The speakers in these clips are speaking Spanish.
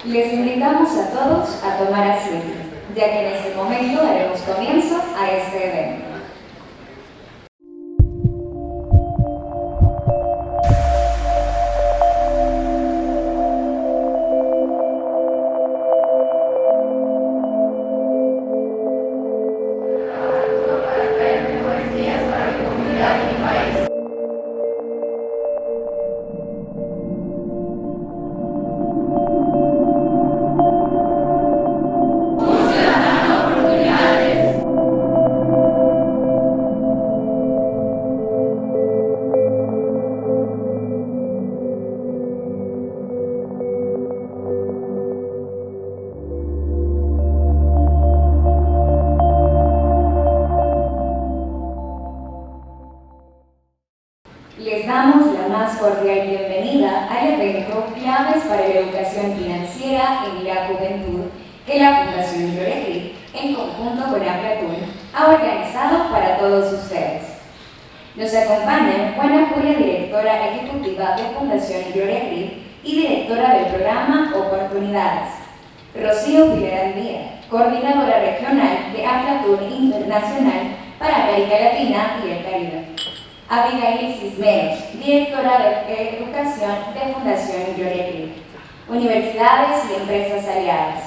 Les invitamos a todos a tomar asiento, ya que en este momento daremos comienzo a este evento. Les damos la más cordial bienvenida al evento Claves para la Educación Financiera en la Juventud que la Fundación Gloria Crip, en conjunto con Aflatun, ha organizado para todos ustedes. Nos acompañan Juana Julia, directora ejecutiva de Fundación Gloria Crip y directora del programa Oportunidades; Rocío Pilar Díaz, coordinadora regional de Aflatun Internacional para América Latina y el Caribe; Abigail Cisneros, directora de Educación de Fundación Gloria Crip; universidades y empresas aliadas;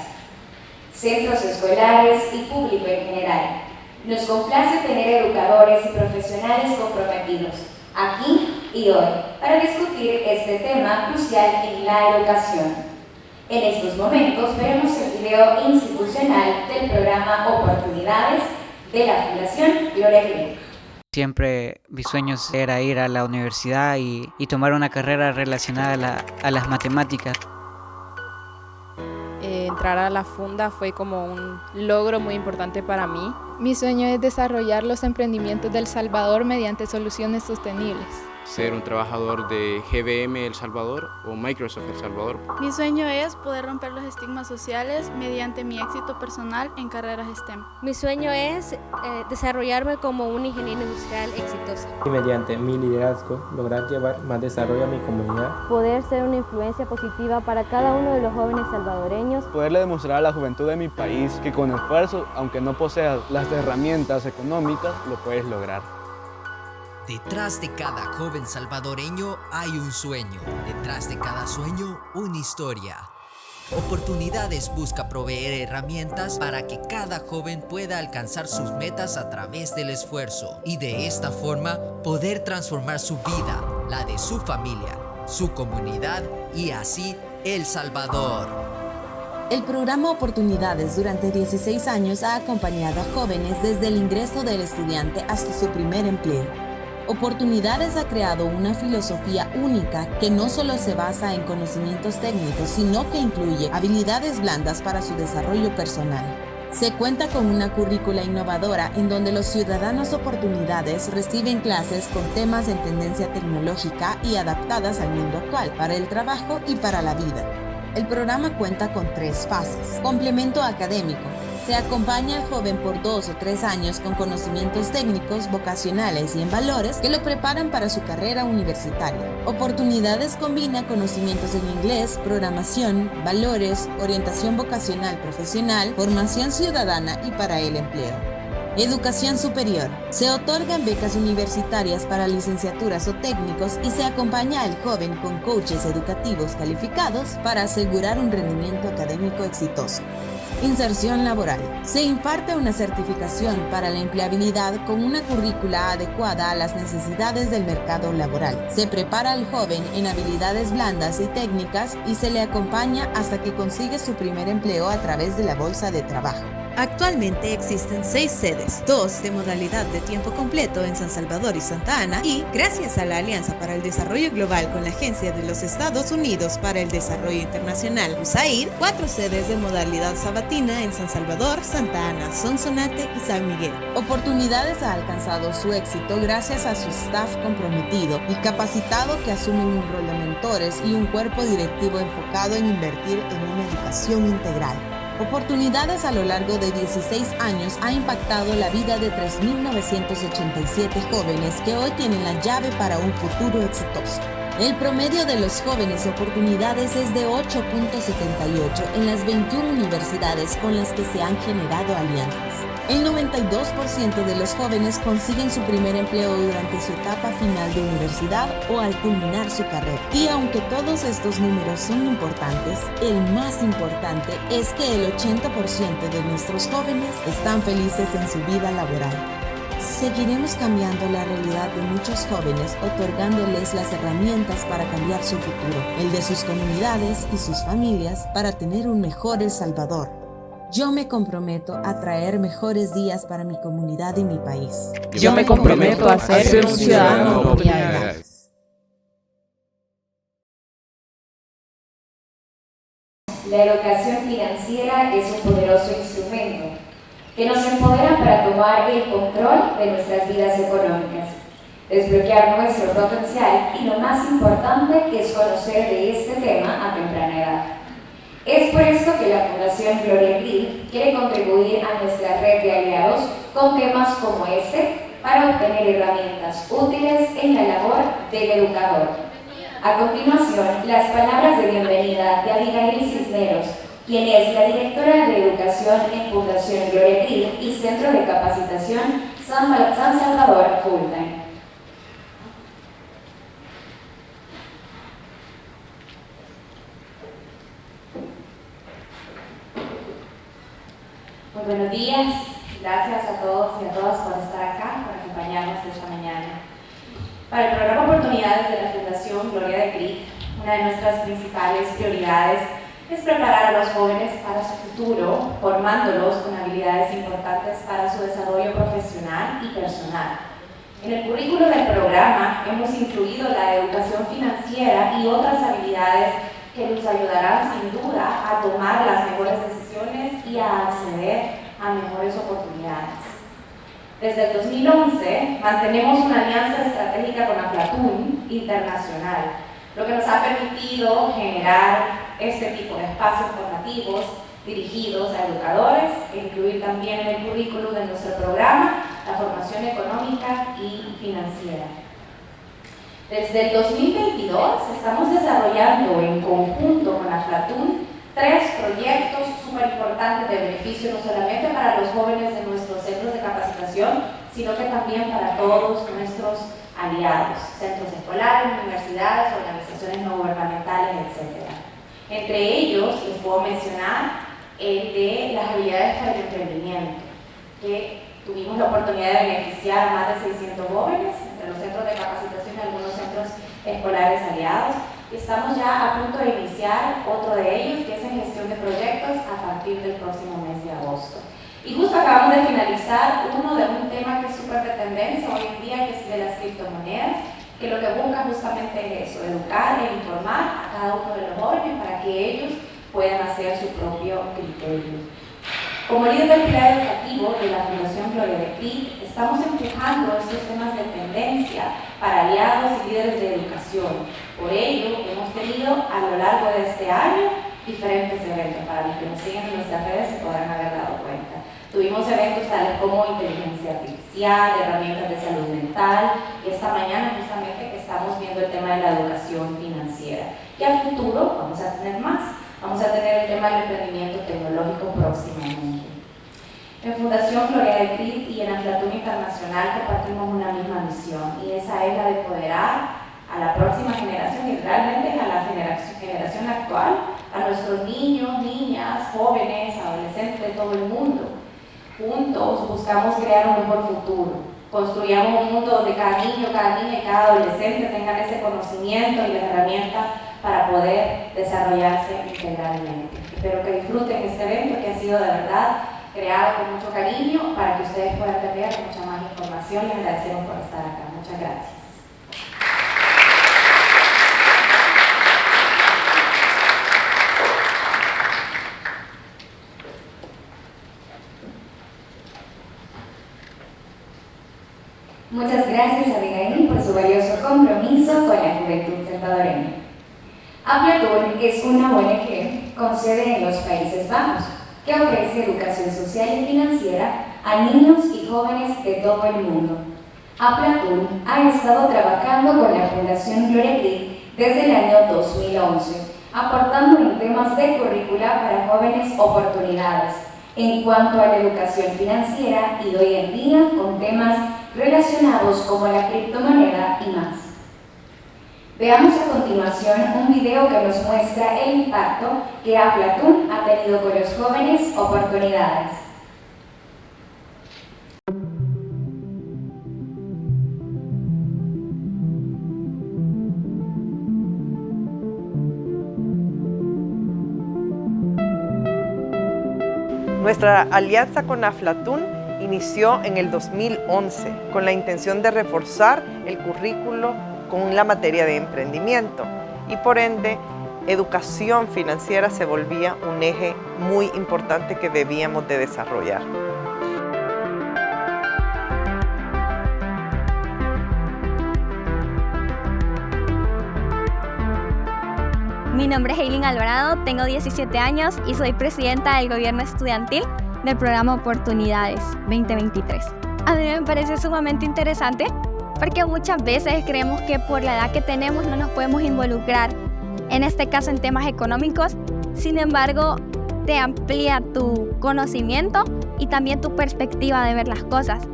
centros escolares y público en general. Nos complace tener educadores y profesionales comprometidos aquí y hoy para discutir este tema crucial en la educación. En estos momentos veremos el video institucional del programa Oportunidades de la Fundación Gloria Crip. Siempre mi sueño era ir a la universidad y tomar una carrera relacionada a las matemáticas. Entrar a la Funda fue como un logro muy importante para mí. Mi sueño es desarrollar los emprendimientos de El Salvador mediante soluciones sostenibles. Ser un trabajador de GBM El Salvador o Microsoft El Salvador. Mi sueño es poder romper los estigmas sociales mediante mi éxito personal en carreras STEM. Mi sueño es desarrollarme como un ingeniero industrial exitoso. Y mediante mi liderazgo lograr llevar más desarrollo a mi comunidad. Poder ser una influencia positiva para cada uno de los jóvenes salvadoreños. Poderle demostrar a la juventud de mi país que con esfuerzo, aunque no poseas las herramientas económicas, lo puedes lograr. Detrás de cada joven salvadoreño hay un sueño. Detrás de cada sueño, una historia. Oportunidades busca proveer herramientas para que cada joven pueda alcanzar sus metas a través del esfuerzo y de esta forma poder transformar su vida, la de su familia, su comunidad y así El Salvador. El programa Oportunidades durante 16 años ha acompañado a jóvenes desde el ingreso del estudiante hasta su primer empleo. Oportunidades ha creado una filosofía única que no solo se basa en conocimientos técnicos, sino que incluye habilidades blandas para su desarrollo personal. Se cuenta con una currícula innovadora en donde los ciudadanos Oportunidades reciben clases con temas en tendencia tecnológica y adaptadas al mundo actual, para el trabajo y para la vida. El programa cuenta con 3 fases. Complemento académico. Se acompaña al joven por 2 o 3 años con conocimientos técnicos, vocacionales y en valores que lo preparan para su carrera universitaria. Oportunidades combina conocimientos en inglés, programación, valores, orientación vocacional profesional, formación ciudadana y para el empleo. Educación superior. Se otorgan becas universitarias para licenciaturas o técnicos y se acompaña al joven con coaches educativos calificados para asegurar un rendimiento académico exitoso. Inserción laboral. Se imparte una certificación para la empleabilidad con una currícula adecuada a las necesidades del mercado laboral. Se prepara al joven en habilidades blandas y técnicas y se le acompaña hasta que consigue su primer empleo a través de la bolsa de trabajo. Actualmente existen 6 sedes, 2 de modalidad de tiempo completo en San Salvador y Santa Ana y, gracias a la Alianza para el Desarrollo Global con la Agencia de los Estados Unidos para el Desarrollo Internacional, USAID, 4 sedes de modalidad sabatina en San Salvador, Santa Ana, Sonsonate y San Miguel. Oportunidades ha alcanzado su éxito gracias a su staff comprometido y capacitado que asumen un rol de mentores y un cuerpo directivo enfocado en invertir en una educación integral. Oportunidades a lo largo de 16 años ha impactado la vida de 3.987 jóvenes que hoy tienen la llave para un futuro exitoso. El promedio de los jóvenes oportunidades es de 8.78 en las 21 universidades con las que se han generado alianzas. El 92% de los jóvenes consiguen su primer empleo durante su etapa final de universidad o al culminar su carrera. Y aunque todos estos números son importantes, el más importante es que el 80% de nuestros jóvenes están felices en su vida laboral. Seguiremos cambiando la realidad de muchos jóvenes, otorgándoles las herramientas para cambiar su futuro, el de sus comunidades y sus familias, para tener un mejor El Salvador. Yo me comprometo a traer mejores días para mi comunidad y mi país. Yo me comprometo a ser un ciudadano de oportunidades. La educación financiera es un poderoso instrumento que nos empodera para tomar el control de nuestras vidas económicas, desbloquear nuestro potencial y lo más importante es conocer de este tema a temprana edad. Es por esto que la Fundación Gloria Grid quiere contribuir a nuestra red de aliados con temas como este para obtener herramientas útiles en la labor del educador. A continuación, las palabras de bienvenida de Abigail Cisneros, quien es la directora de Educación en Fundación Gloria Grid y Centro de Capacitación San Salvador Fulltime. Muy buenos días, gracias a todos y a todas por estar acá, por acompañarnos esta mañana. Para el programa Oportunidades de la Fundación Gloria de Grid, una de nuestras principales prioridades es preparar a los jóvenes para su futuro, formándolos con habilidades importantes para su desarrollo profesional y personal. En el currículo del programa hemos incluido la educación financiera y otras habilidades que nos ayudarán sin duda a tomar las mejores decisiones y a acceder a mejores oportunidades. Desde el 2011 mantenemos una alianza estratégica con Aflatun Internacional, lo que nos ha permitido generar este tipo de espacios formativos dirigidos a educadores e incluir también en el currículum de nuestro programa la formación económica y financiera. Desde el 2022 estamos desarrollando en conjunto con Aflatun 3 proyectos súper importantes de beneficio no solamente para los jóvenes de nuestros centros de capacitación, sino que también para todos nuestros aliados, centros escolares, universidades, organizaciones no gubernamentales, etc. Entre ellos les puedo mencionar el de las habilidades para el emprendimiento, que tuvimos la oportunidad de beneficiar a más de 600 jóvenes entre los centros de capacitación y algunos centros escolares aliados. Y estamos ya a punto de iniciar otro de ellos, que es en gestión de proyectos a partir del próximo mes de agosto. Y justo acabamos de finalizar uno de un tema que es súper de tendencia hoy en día, que es de las criptomonedas, que lo que busca justamente es eso, educar e informar a cada uno de los jóvenes para que ellos puedan hacer su propio criterio. Como líder del pilar educativo de la Fundación Gloria de Grid, estamos empujando estos temas de tendencia para aliados y líderes de educación. Por ello, hemos tenido a lo largo de este año diferentes eventos. Para los que nos siguen en nuestras redes se podrán haber dado cuenta. Tuvimos eventos tales como inteligencia artificial, herramientas de salud mental, y esta mañana justamente que estamos viendo el tema de la educación financiera. Y a futuro vamos a tener más. Vamos a tener el tema del emprendimiento tecnológico próximamente. En Fundación Gloria de Grid y en Aflatun Internacional compartimos una misma misión, y esa es la de empoderar a la próxima generación y realmente a la generación actual, a nuestros niños, niñas, jóvenes, adolescentes de todo el mundo. Juntos buscamos crear un mejor futuro. Construyamos un mundo donde cada niño, cada niña y cada adolescente tengan ese conocimiento y las herramientas para poder desarrollarse integralmente. Espero que disfruten este evento que ha sido de verdad creado con mucho cariño para que ustedes puedan tener mucha más información. Les agradecemos por estar acá. Muchas gracias. Muchas gracias, Abigail, por su valioso compromiso con la juventud salvadoreña. Aflatun es una ONG con sede en los Países Bajos que ofrece educación social y financiera a niños y jóvenes de todo el mundo. Aflatun ha estado trabajando con la Fundación Gloria Grid desde el año 2011, aportando en temas de currícula para jóvenes oportunidades en cuanto a la educación financiera y hoy en día con temas relacionados como la criptomoneda y más. Veamos a continuación un video que nos muestra el impacto que Aflatun ha tenido con los jóvenes oportunidades. Nuestra alianza con Aflatun inició en el 2011 con la intención de reforzar el currículo con la materia de emprendimiento y por ende educación financiera se volvía un eje muy importante que debíamos de desarrollar. Mi nombre es Eileen Alvarado, tengo 17 años y soy presidenta del gobierno estudiantil del programa Oportunidades 2023. A mí me parece sumamente interesante porque muchas veces creemos que por la edad que tenemos no nos podemos involucrar, en este caso en temas económicos. Sin embargo, te amplía tu conocimiento y también tu perspectiva de ver las cosas.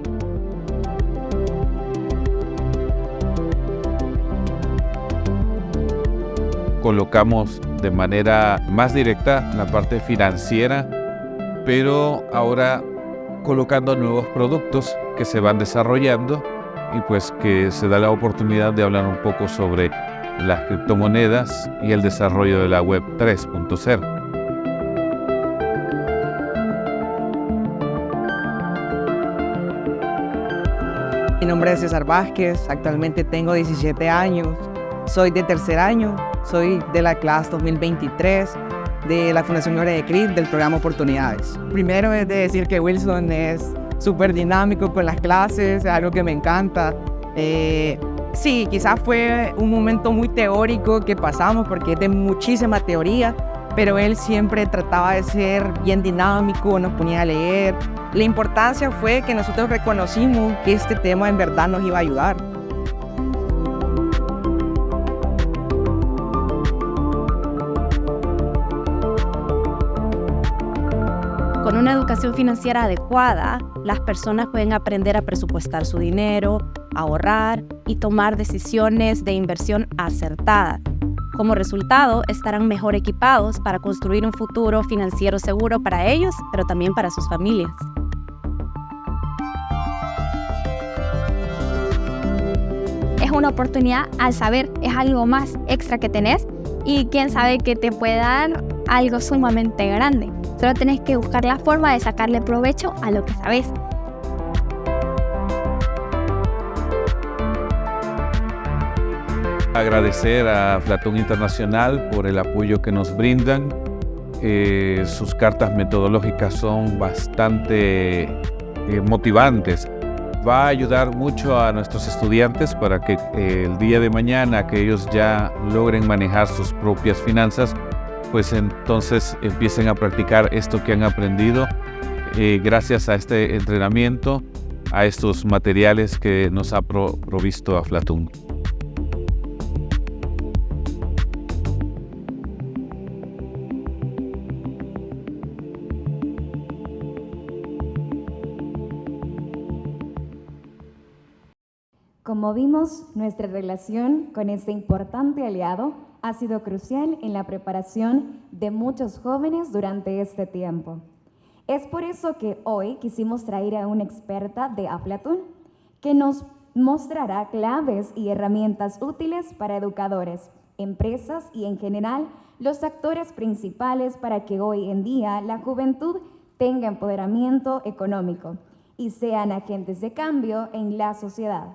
Colocamos de manera más directa la parte financiera, pero ahora colocando nuevos productos que se van desarrollando y pues que se da la oportunidad de hablar un poco sobre las criptomonedas y el desarrollo de la web 3.0. Mi nombre es César Vázquez, actualmente tengo 17 años, soy de tercer año, soy de la clase 2023 de la Fundación Gloria de Cristo del programa Oportunidades. Primero es de decir que Wilson es súper dinámico con las clases, es algo que me encanta. Sí, quizás fue un momento muy teórico que pasamos porque es de muchísima teoría, pero él siempre trataba de ser bien dinámico, nos ponía a leer. La importancia fue que nosotros reconocimos que este tema en verdad nos iba a ayudar. Con una educación financiera adecuada, las personas pueden aprender a presupuestar su dinero, ahorrar y tomar decisiones de inversión acertadas. Como resultado, estarán mejor equipados para construir un futuro financiero seguro para ellos, pero también para sus familias. Es una oportunidad al saber, es algo más extra que tenés y quién sabe que te puede dar algo sumamente grande. Solo tenés que buscar la forma de sacarle provecho a lo que sabes. Agradecer a Aflatun Internacional por el apoyo que nos brindan. Sus cartas metodológicas son bastante motivantes. Va a ayudar mucho a nuestros estudiantes para que el día de mañana que ellos ya logren manejar sus propias finanzas, pues entonces empiecen a practicar esto que han aprendido gracias a este entrenamiento, a estos materiales que nos ha provisto Aflatun. Como vimos, nuestra relación con este importante aliado ha sido crucial en la preparación de muchos jóvenes durante este tiempo. Es por eso que hoy quisimos traer a una experta de Aflatun que nos mostrará claves y herramientas útiles para educadores, empresas y en general los actores principales para que hoy en día la juventud tenga empoderamiento económico y sean agentes de cambio en la sociedad.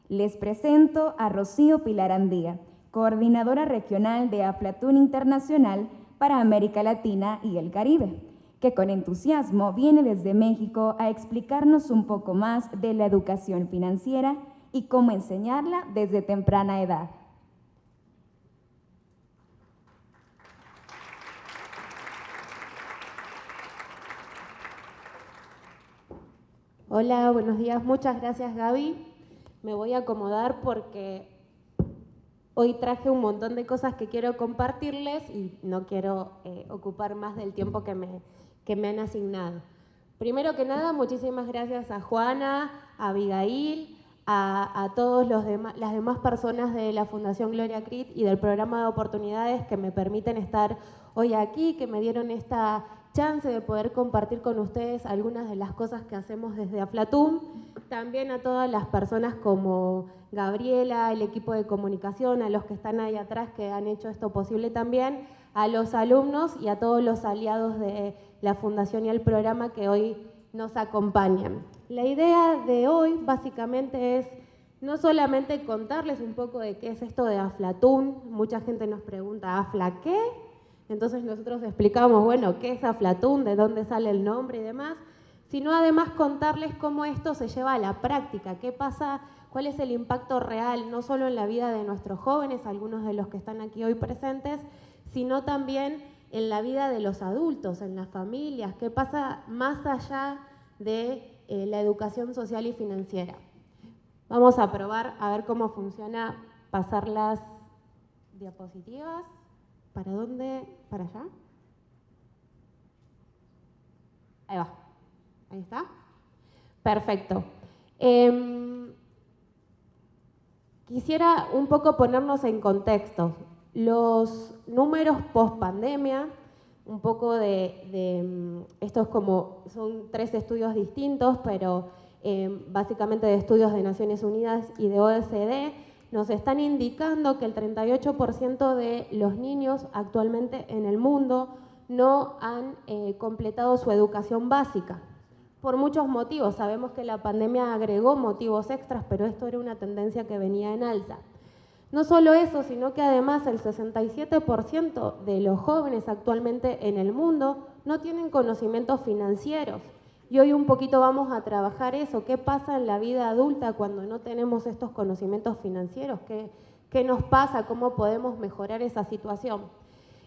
Les presento a Rocío Pilar Andía, coordinadora regional de Aflatun Internacional para América Latina y el Caribe, que con entusiasmo viene desde México a explicarnos un poco más de la educación financiera y cómo enseñarla desde temprana edad. Hola, buenos días. Muchas gracias, Gaby. Me voy a acomodar porque Hoy traje un montón de cosas que quiero compartirles y no quiero ocupar más del tiempo que me han asignado. Primero que nada, muchísimas gracias a Juana, a Abigail, a todas las demás personas de la Fundación Gloria Creed y del programa de oportunidades que me permiten estar hoy aquí, que me dieron esta chance de poder compartir con ustedes algunas de las cosas que hacemos desde Aflatún. También a todas las personas como Gabriela, el equipo de comunicación, a los que están ahí atrás que han hecho esto posible también, a los alumnos y a todos los aliados de la Fundación y el programa que hoy nos acompañan. La idea de hoy básicamente es no solamente contarles un poco de qué es esto de Aflatún. Mucha gente nos pregunta, ¿Afla qué? Entonces nosotros explicamos, bueno, qué es Aflatún, de dónde sale el nombre y demás, sino además contarles cómo esto se lleva a la práctica, qué pasa, cuál es el impacto real, no solo en la vida de nuestros jóvenes, algunos de los que están aquí hoy presentes, sino también en la vida de los adultos, en las familias, qué pasa más allá de la educación social y financiera. Vamos a probar a ver cómo funciona pasar las diapositivas. ¿Para dónde? ¿Para allá? Ahí va. Ahí está. Perfecto. Quisiera un poco ponernos en contexto. Los números post pandemia, un poco esto es como, son 3 estudios distintos, pero básicamente de estudios de Naciones Unidas y de OECD, nos están indicando que el 38% de los niños actualmente en el mundo no han completado su educación básica. Por muchos motivos. Sabemos que la pandemia agregó motivos extras, pero esto era una tendencia que venía en alza. No solo eso, sino que además el 67% de los jóvenes actualmente en el mundo no tienen conocimientos financieros. Y hoy un poquito vamos a trabajar eso. ¿Qué pasa en la vida adulta cuando no tenemos estos conocimientos financieros? ¿Qué nos pasa? ¿Cómo podemos mejorar esa situación?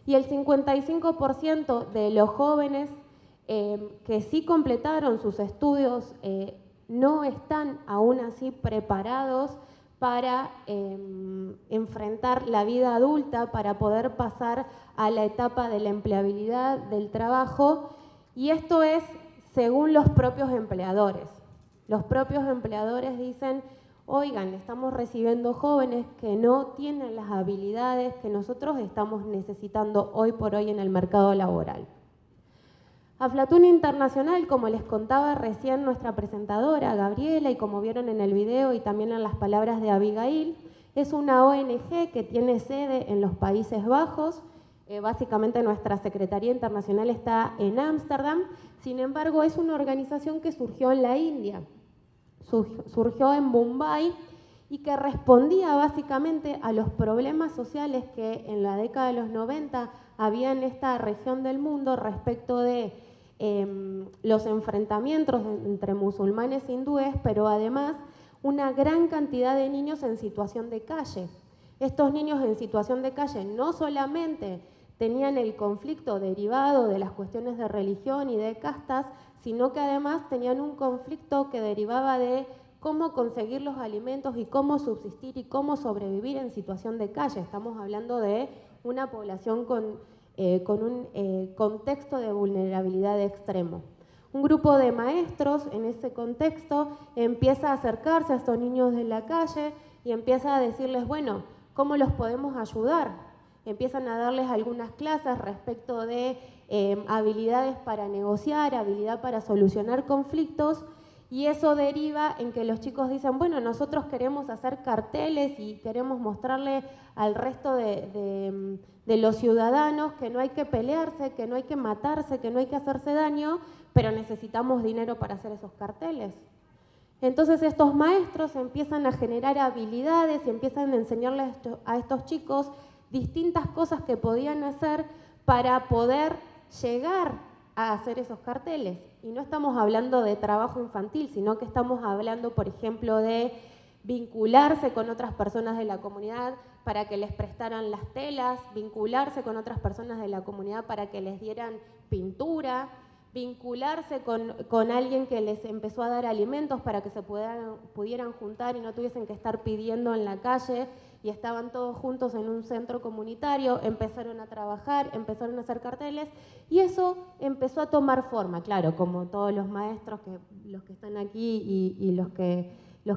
Y el 55% de los jóvenes que sí completaron sus estudios no están aún así preparados para enfrentar la vida adulta, para poder pasar a la etapa de la empleabilidad, del trabajo. Y esto es según los propios empleadores. Los propios empleadores dicen, oigan, estamos recibiendo jóvenes que no tienen las habilidades que nosotros estamos necesitando hoy por hoy en el mercado laboral. Aflatún Internacional, como les contaba recién nuestra presentadora, Gabriela, y como vieron en el video y también en las palabras de Abigail, es una ONG que tiene sede en los Países Bajos. Básicamente nuestra Secretaría Internacional está en Ámsterdam, sin embargo es una organización que surgió en la India, surgió en Mumbai y que respondía básicamente a los problemas sociales que en la década de los 90 había en esta región del mundo respecto de los enfrentamientos entre musulmanes e hindúes, pero además una gran cantidad de niños en situación de calle. Estos niños en situación de calle no solamente tenían el conflicto derivado de las cuestiones de religión y de castas, sino que además tenían un conflicto que derivaba de cómo conseguir los alimentos y cómo subsistir y cómo sobrevivir en situación de calle. Estamos hablando de una población con un contexto de vulnerabilidad extremo. Un grupo de maestros en ese contexto empieza a acercarse a estos niños de la calle y empieza a decirles, bueno, ¿cómo los podemos ayudar? Empiezan a darles algunas clases respecto de habilidades para negociar, habilidad para solucionar conflictos, y eso deriva en que los chicos dicen, bueno, nosotros queremos hacer carteles y queremos mostrarle al resto de los ciudadanos que no hay que pelearse, que no hay que matarse, que no hay que hacerse daño, pero necesitamos dinero para hacer esos carteles. Entonces estos maestros empiezan a generar habilidades y empiezan a enseñarles a estos chicos distintas cosas que podían hacer para poder llegar a hacer esos carteles. Y no estamos hablando de trabajo infantil, sino que estamos hablando, por ejemplo, de vincularse con otras personas de la comunidad para que les prestaran las telas, vincularse con otras personas de la comunidad para que les dieran pintura, vincularse con alguien que les empezó a dar alimentos para que se pudieran juntar y no tuviesen que estar pidiendo en la calle y estaban todos juntos en un centro comunitario, empezaron a trabajar, empezaron a hacer carteles y eso empezó a tomar forma, claro, como todos los maestros, los que están aquí y los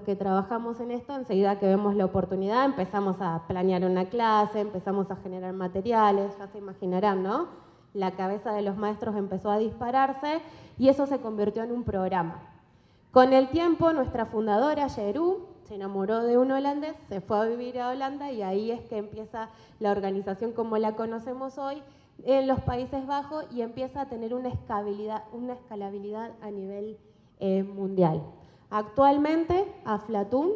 que trabajamos en esto, enseguida que vemos la oportunidad empezamos a planear una clase, empezamos a generar materiales, ya se imaginarán, ¿no? La cabeza de los maestros empezó a dispararse y eso se convirtió en un programa. Con el tiempo, nuestra fundadora, Yeru, se enamoró de un holandés, se fue a vivir a Holanda y ahí es que empieza la organización como la conocemos hoy en los Países Bajos y empieza a tener una escalabilidad a nivel mundial. Actualmente, Aflatun,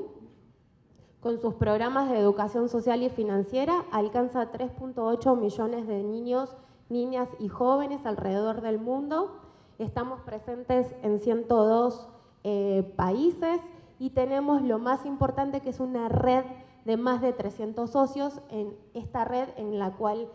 con sus programas de educación social y financiera, alcanza 3.8 millones de niños, niñas y jóvenes alrededor del mundo. Estamos presentes en 102 países y tenemos lo más importante, que es una red de más de 300 socios, en esta red en la cual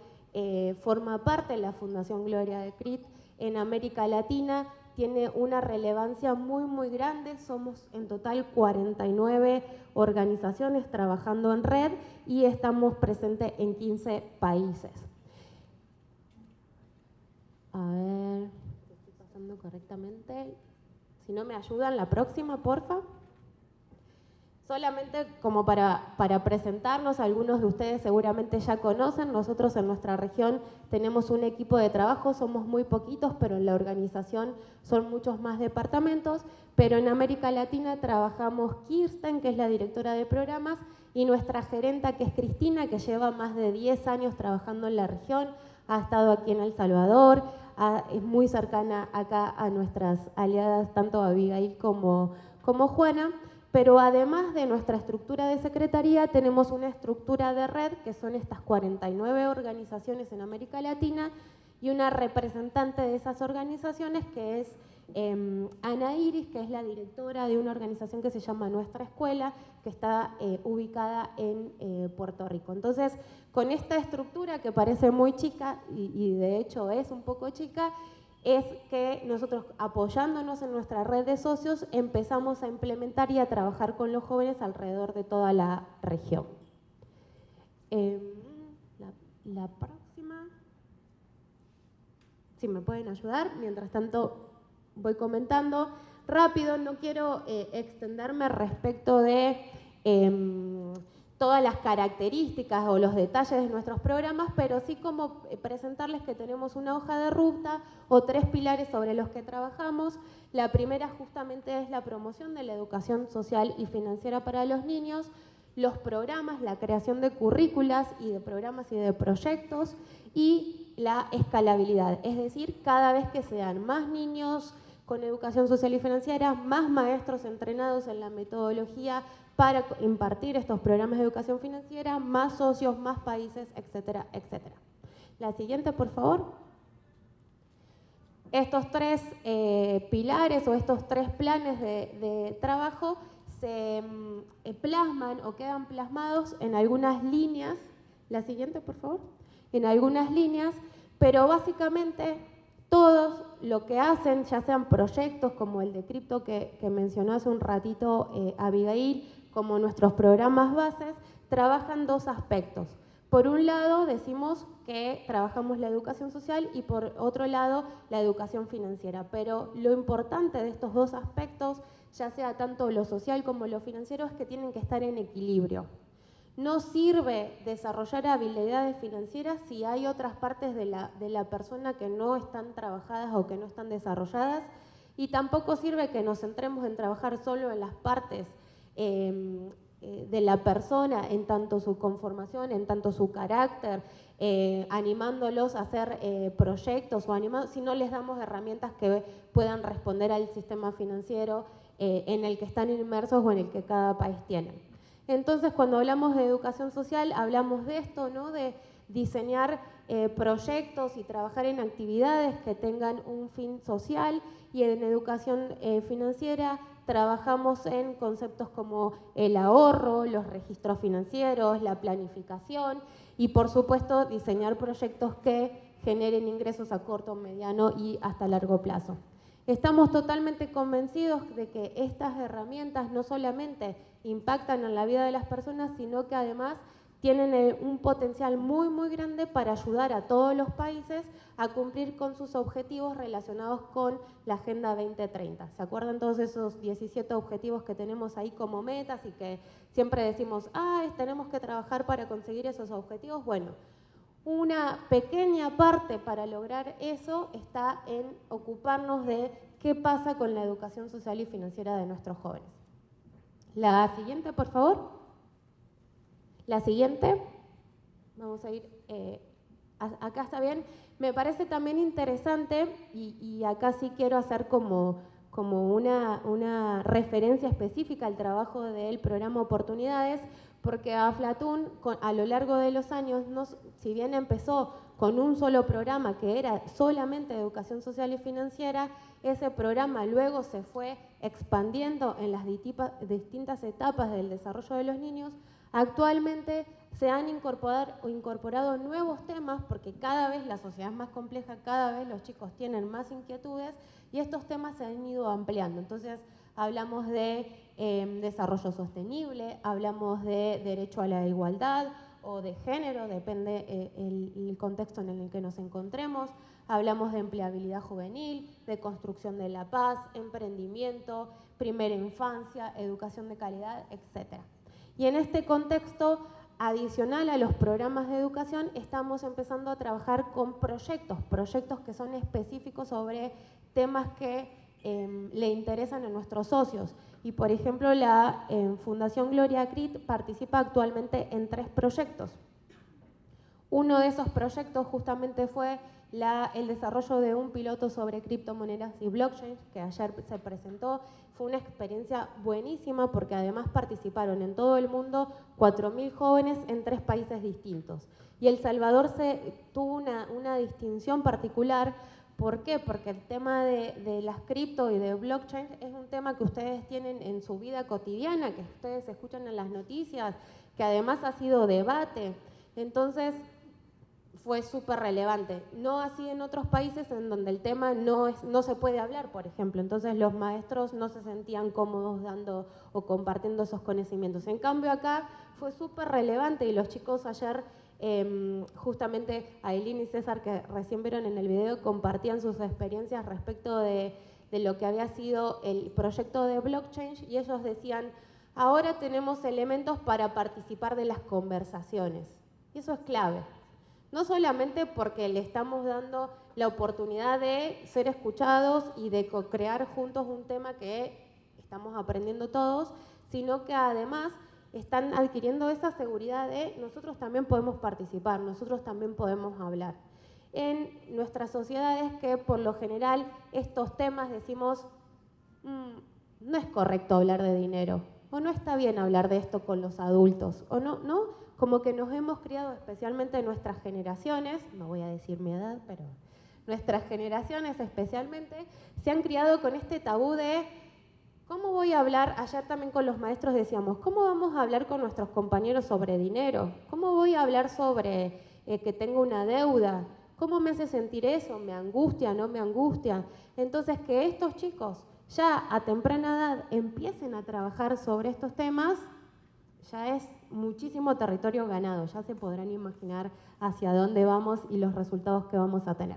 forma parte la Fundación Gloria de Crit en América Latina. Tiene una relevancia muy, muy grande. Somos en total 49 organizaciones trabajando en red y estamos presentes en 15 países. A ver, estoy pasando correctamente. Si no me ayudan, la próxima, porfa. Solamente como para presentarnos, algunos de ustedes seguramente ya conocen, nosotros en nuestra región tenemos un equipo de trabajo, somos muy poquitos, pero en la organización son muchos más departamentos, pero en América Latina trabajamos Kirsten, que es la directora de programas, y nuestra gerenta, que es Cristina, que lleva más de 10 años trabajando en la región, ha estado aquí en El Salvador, es muy cercana acá a nuestras aliadas, tanto Abigail como Juana. Pero además de nuestra estructura de secretaría, tenemos una estructura de red, que son estas 49 organizaciones en América Latina, y una representante de esas organizaciones, que es Ana Iris, que es la directora de una organización que se llama Nuestra Escuela, que está ubicada en Puerto Rico. Entonces, con esta estructura que parece muy chica, y de hecho es un poco chica, es que nosotros, apoyándonos en nuestra red de socios, empezamos a implementar y a trabajar con los jóvenes alrededor de toda la región. La próxima, si me pueden ayudar, mientras tanto voy comentando rápido, no quiero extenderme respecto de todas las características o los detalles de nuestros programas, pero sí como presentarles que tenemos una hoja de ruta o 3 pilares sobre los que trabajamos. La primera justamente es la promoción de la educación social y financiera para los niños, los programas, la creación de currículas y de programas y de proyectos, y la escalabilidad, es decir, cada vez que sean más niños con educación social y financiera, más maestros entrenados en la metodología para impartir estos programas de educación financiera, más socios, más países, etcétera, etcétera. La siguiente, por favor. Estos 3 pilares o estos 3 planes de trabajo se plasman o quedan plasmados en algunas líneas. La siguiente, por favor. En algunas líneas, pero básicamente todos lo que hacen, ya sean proyectos como el de cripto que mencionó hace un ratito Abigail, como nuestros programas bases, trabajan 2 aspectos. Por un lado, decimos que trabajamos la educación social y por otro lado, la educación financiera. Pero lo importante de estos 2 aspectos, ya sea tanto lo social como lo financiero, es que tienen que estar en equilibrio. No sirve desarrollar habilidades financieras si hay otras partes de la persona que no están trabajadas o que no están desarrolladas, y tampoco sirve que nos centremos en trabajar solo en las partes de la persona, en tanto su conformación, en tanto su carácter, animándolos a hacer proyectos o si no les damos herramientas que puedan responder al sistema financiero en el que están inmersos o en el que cada país tiene. Entonces, cuando hablamos de educación social, hablamos de esto, ¿no? De diseñar proyectos y trabajar en actividades que tengan un fin social, y en educación financiera trabajamos en conceptos como el ahorro, los registros financieros, la planificación y, por supuesto, diseñar proyectos que generen ingresos a corto, mediano y hasta largo plazo. Estamos totalmente convencidos de que estas herramientas no solamente impactan en la vida de las personas, sino que además tienen un potencial muy, muy grande para ayudar a todos los países a cumplir con sus objetivos relacionados con la Agenda 2030. ¿Se acuerdan todos esos 17 objetivos que tenemos ahí como metas y que siempre decimos, tenemos que trabajar para conseguir esos objetivos? Bueno, una pequeña parte para lograr eso está en ocuparnos de qué pasa con la educación social y financiera de nuestros jóvenes. La siguiente, por favor. La siguiente, vamos a ir, acá está bien. Me parece también interesante, y acá sí quiero hacer como una referencia específica al trabajo del programa Oportunidades, porque Aflatun a lo largo de los años, si bien empezó con un solo programa que era solamente de educación social y financiera, ese programa luego se fue expandiendo en las distintas etapas del desarrollo de los niños. Actualmente se han incorporado nuevos temas porque cada vez la sociedad es más compleja, cada vez los chicos tienen más inquietudes y estos temas se han ido ampliando. Entonces hablamos de desarrollo sostenible, hablamos de derecho a la igualdad o de género, depende el contexto en el que nos encontremos. Hablamos de empleabilidad juvenil, de construcción de la paz, emprendimiento, primera infancia, educación de calidad, etc. Y en este contexto, adicional a los programas de educación, estamos empezando a trabajar con proyectos que son específicos sobre temas que le interesan a nuestros socios. Y por ejemplo, la Fundación Gloria Crit participa actualmente en 3 proyectos. Uno de esos proyectos justamente fue el desarrollo de un piloto sobre criptomonedas y blockchain, que ayer se presentó. Fue una experiencia buenísima porque además participaron en todo el mundo 4.000 jóvenes en 3 países distintos. Y El Salvador tuvo una distinción particular. ¿Por qué? Porque el tema de las cripto y de blockchain es un tema que ustedes tienen en su vida cotidiana, que ustedes escuchan en las noticias, que además ha sido debate. Entonces, fue súper relevante. No así en otros países en donde el tema no se puede hablar, por ejemplo. Entonces los maestros no se sentían cómodos dando o compartiendo esos conocimientos. En cambio acá fue súper relevante y los chicos ayer, justamente Aileen y César, que recién vieron en el video, compartían sus experiencias respecto de lo que había sido el proyecto de blockchain y ellos decían, ahora tenemos elementos para participar de las conversaciones. Y eso es clave. No solamente porque le estamos dando la oportunidad de ser escuchados y de co-crear juntos un tema que estamos aprendiendo todos, sino que además están adquiriendo esa seguridad de nosotros también podemos participar, nosotros también podemos hablar. En nuestras sociedades que por lo general estos temas decimos, no es correcto hablar de dinero, o no está bien hablar de esto con los adultos, o no, como que nos hemos criado, especialmente nuestras generaciones, no voy a decir mi edad, pero nuestras generaciones especialmente, se han criado con este tabú de ¿cómo voy a hablar? Ayer también con los maestros decíamos, ¿cómo vamos a hablar con nuestros compañeros sobre dinero? ¿Cómo voy a hablar sobre que tengo una deuda? ¿Cómo me hace sentir eso? ¿Me angustia? ¿No me angustia? Entonces, que estos chicos ya a temprana edad empiecen a trabajar sobre estos temas, ya es muchísimo territorio ganado, ya se podrán imaginar hacia dónde vamos y los resultados que vamos a tener.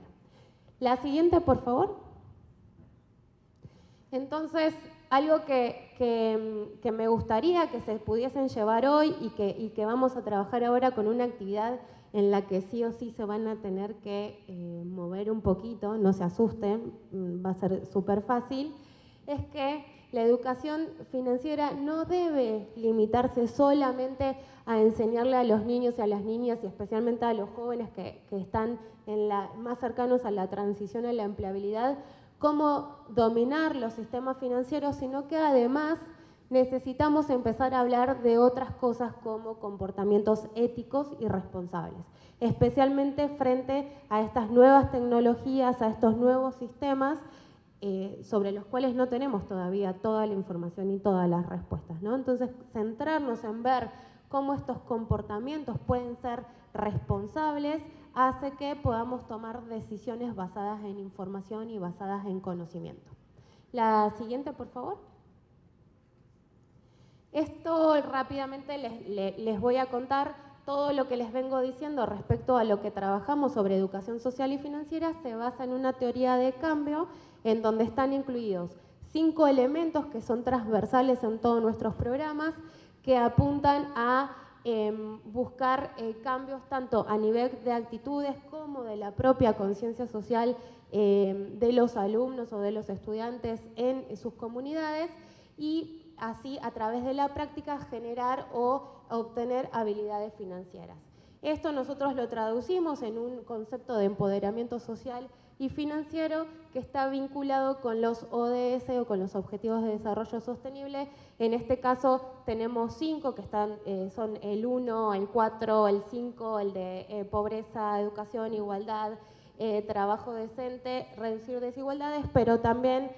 La siguiente, por favor. Entonces, algo que me gustaría que se pudiesen llevar hoy y que vamos a trabajar ahora con una actividad en la que sí o sí se van a tener que mover un poquito, no se asusten, va a ser súper fácil, es que la educación financiera no debe limitarse solamente a enseñarle a los niños y a las niñas y especialmente a los jóvenes que están más cercanos a la transición a la empleabilidad, cómo dominar los sistemas financieros, sino que además necesitamos empezar a hablar de otras cosas como comportamientos éticos y responsables, especialmente frente a estas nuevas tecnologías, a estos nuevos sistemas sobre los cuales no tenemos todavía toda la información y todas las respuestas, ¿no? Entonces, centrarnos en ver cómo estos comportamientos pueden ser responsables hace que podamos tomar decisiones basadas en información y basadas en conocimiento. La siguiente, por favor. Esto rápidamente les voy a contar todo lo que les vengo diciendo respecto a lo que trabajamos sobre educación social y financiera se basa en una teoría de cambio en donde están incluidos 5 elementos que son transversales en todos nuestros programas, que apuntan a buscar cambios tanto a nivel de actitudes como de la propia conciencia social de los alumnos o de los estudiantes en sus comunidades, y así a través de la práctica generar o obtener habilidades financieras. Esto nosotros lo traducimos en un concepto de empoderamiento social y financiero que está vinculado con los ODS o con los Objetivos de Desarrollo Sostenible. En este caso tenemos 5 que son el 1, el 4, el 5, el de pobreza, educación, igualdad, trabajo decente, reducir desigualdades, pero también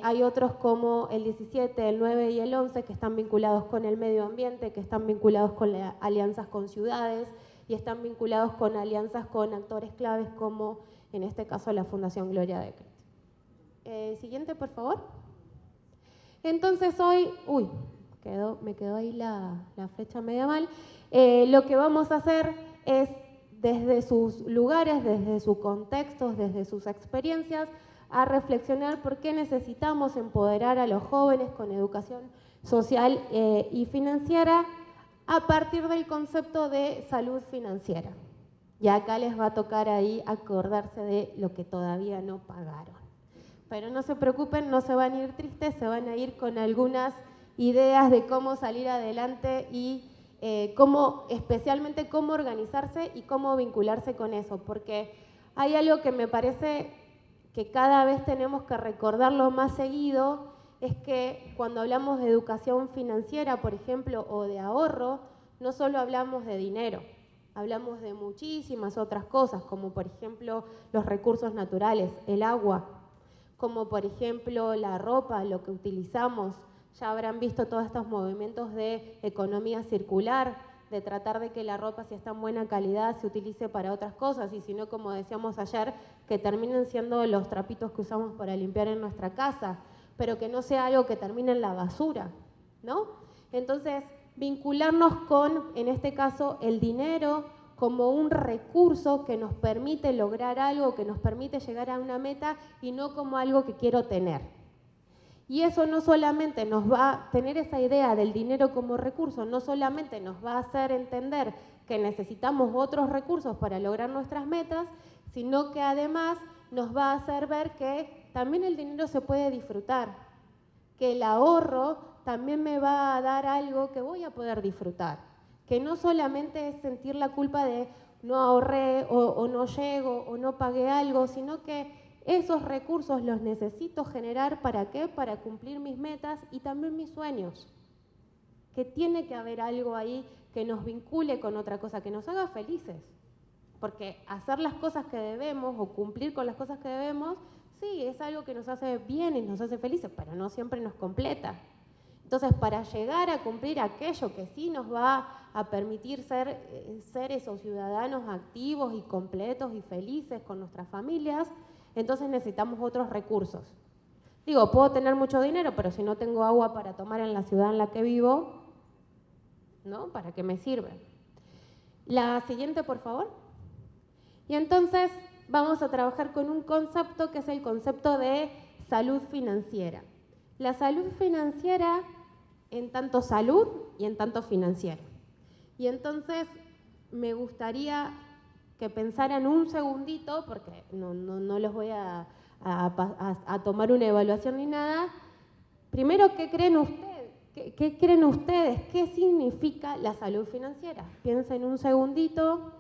hay otros como el 17, el 9 y el 11 que están vinculados con el medio ambiente, que están vinculados con alianzas con ciudades y están vinculados con alianzas con actores claves como en este caso la Fundación Gloria de Cret. Siguiente, por favor. Entonces hoy, me quedó ahí la flecha media mal. Lo que vamos a hacer es desde sus lugares, desde sus contextos, desde sus experiencias, a reflexionar por qué necesitamos empoderar a los jóvenes con educación social y financiera a partir del concepto de salud financiera. Y acá les va a tocar ahí acordarse de lo que todavía no pagaron. Pero no se preocupen, no se van a ir tristes, se van a ir con algunas ideas de cómo salir adelante y especialmente cómo organizarse y cómo vincularse con eso. Porque hay algo que me parece que cada vez tenemos que recordarlo más seguido, es que cuando hablamos de educación financiera, por ejemplo, o de ahorro, no solo hablamos de dinero, hablamos de muchísimas otras cosas, como por ejemplo los recursos naturales, el agua, como por ejemplo la ropa, lo que utilizamos. Ya habrán visto todos estos movimientos de economía circular, de tratar de que la ropa, si está en buena calidad, se utilice para otras cosas, y si no, como decíamos ayer, que terminen siendo los trapitos que usamos para limpiar en nuestra casa, pero que no sea algo que termine en la basura, ¿no? Entonces, vincularnos con, en este caso, el dinero como un recurso que nos permite lograr algo, que nos permite llegar a una meta, y no como algo que quiero tener. Y eso no solamente nos va a tener esa idea del dinero como recurso, no solamente nos va a hacer entender que necesitamos otros recursos para lograr nuestras metas, sino que además nos va a hacer ver que también el dinero se puede disfrutar, que el ahorro también me va a dar algo que voy a poder disfrutar, que no solamente es sentir la culpa de no ahorré o no llego o no pagué algo, sino que esos recursos los necesito generar, ¿para qué? Para cumplir mis metas y también mis sueños. Que tiene que haber algo ahí que nos vincule con otra cosa, que nos haga felices. Porque hacer las cosas que debemos o cumplir con las cosas que debemos, sí, es algo que nos hace bien y nos hace felices, pero no siempre nos completa. Entonces, para llegar a cumplir aquello que sí nos va a permitir ser esos ciudadanos activos y completos y felices con nuestras familias, entonces necesitamos otros recursos. Digo, puedo tener mucho dinero, pero si no tengo agua para tomar en la ciudad en la que vivo, ¿no? ¿Para qué me sirve? La siguiente, por favor. Y entonces vamos a trabajar con un concepto que es el concepto de salud financiera. La salud financiera en tanto salud y en tanto financiera. Y entonces me gustaría que pensaran un segundito, porque no les voy a tomar una evaluación ni nada. Primero, ¿qué creen ustedes? ¿Qué creen ustedes? ¿Qué significa la salud financiera? Piensen un segundito.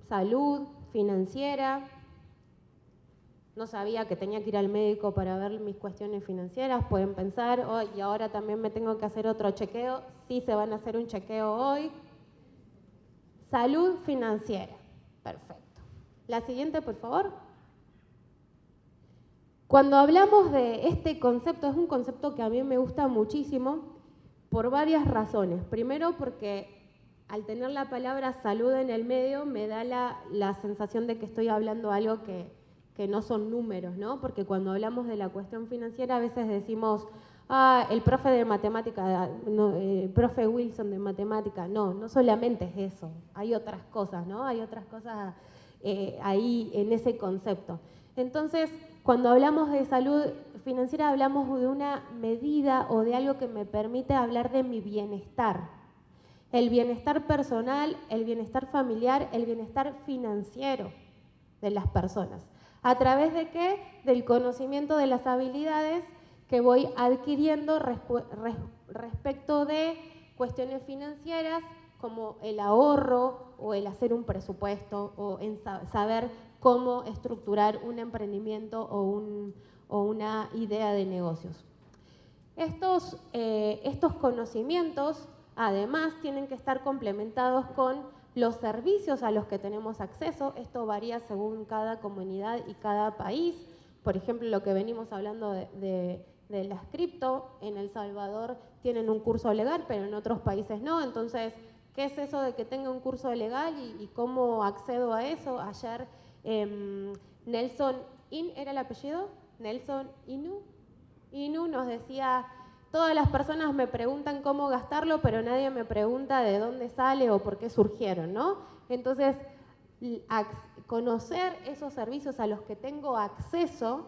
Salud financiera. No sabía que tenía que ir al médico para ver mis cuestiones financieras. Pueden pensar, y ahora también me tengo que hacer otro chequeo. Sí, se van a hacer un chequeo hoy. Salud financiera. Perfecto. La siguiente, por favor. Cuando hablamos de este concepto, es un concepto que a mí me gusta muchísimo por varias razones. Primero, porque al tener la palabra salud en el medio me da la sensación de que estoy hablando algo que no son números, ¿no? Porque cuando hablamos de la cuestión financiera a veces decimos, el profe de matemática, no, el profe Wilson de matemática. No solamente es eso, hay otras cosas, ¿no? Hay otras cosas ahí en ese concepto. Entonces, cuando hablamos de salud financiera, hablamos de una medida o de algo que me permite hablar de mi bienestar. El bienestar personal, el bienestar familiar, el bienestar financiero de las personas. ¿A través de qué? Del conocimiento de las habilidades que voy adquiriendo respecto de cuestiones financieras, como el ahorro o el hacer un presupuesto o en saber cómo estructurar un emprendimiento o una idea de negocios. Estos conocimientos, además, tienen que estar complementados con los servicios a los que tenemos acceso. Esto varía según cada comunidad y cada país. Por ejemplo, lo que venimos hablando de las cripto, en El Salvador tienen un curso legal, pero en otros países no. Entonces, ¿qué es eso de que tenga un curso legal y cómo accedo a eso? Ayer Nelson ¿era el apellido? Nelson Inu nos decía: todas las personas me preguntan cómo gastarlo, pero nadie me pregunta de dónde sale o por qué surgieron, ¿no? Entonces, conocer esos servicios a los que tengo acceso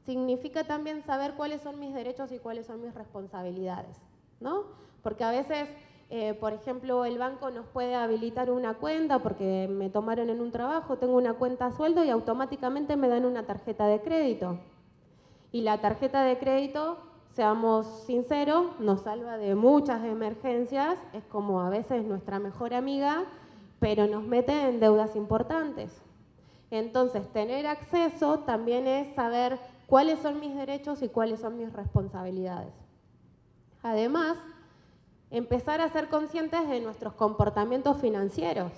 significa también saber cuáles son mis derechos y cuáles son mis responsabilidades, ¿no? Porque a veces, por ejemplo, el banco nos puede habilitar una cuenta porque me tomaron en un trabajo, tengo una cuenta a sueldo y automáticamente me dan una tarjeta de crédito. Y la tarjeta de crédito, seamos sinceros, nos salva de muchas emergencias, es como a veces nuestra mejor amiga, pero nos mete en deudas importantes. Entonces, tener acceso también es saber cuáles son mis derechos y cuáles son mis responsabilidades. Además, empezar a ser conscientes de nuestros comportamientos financieros.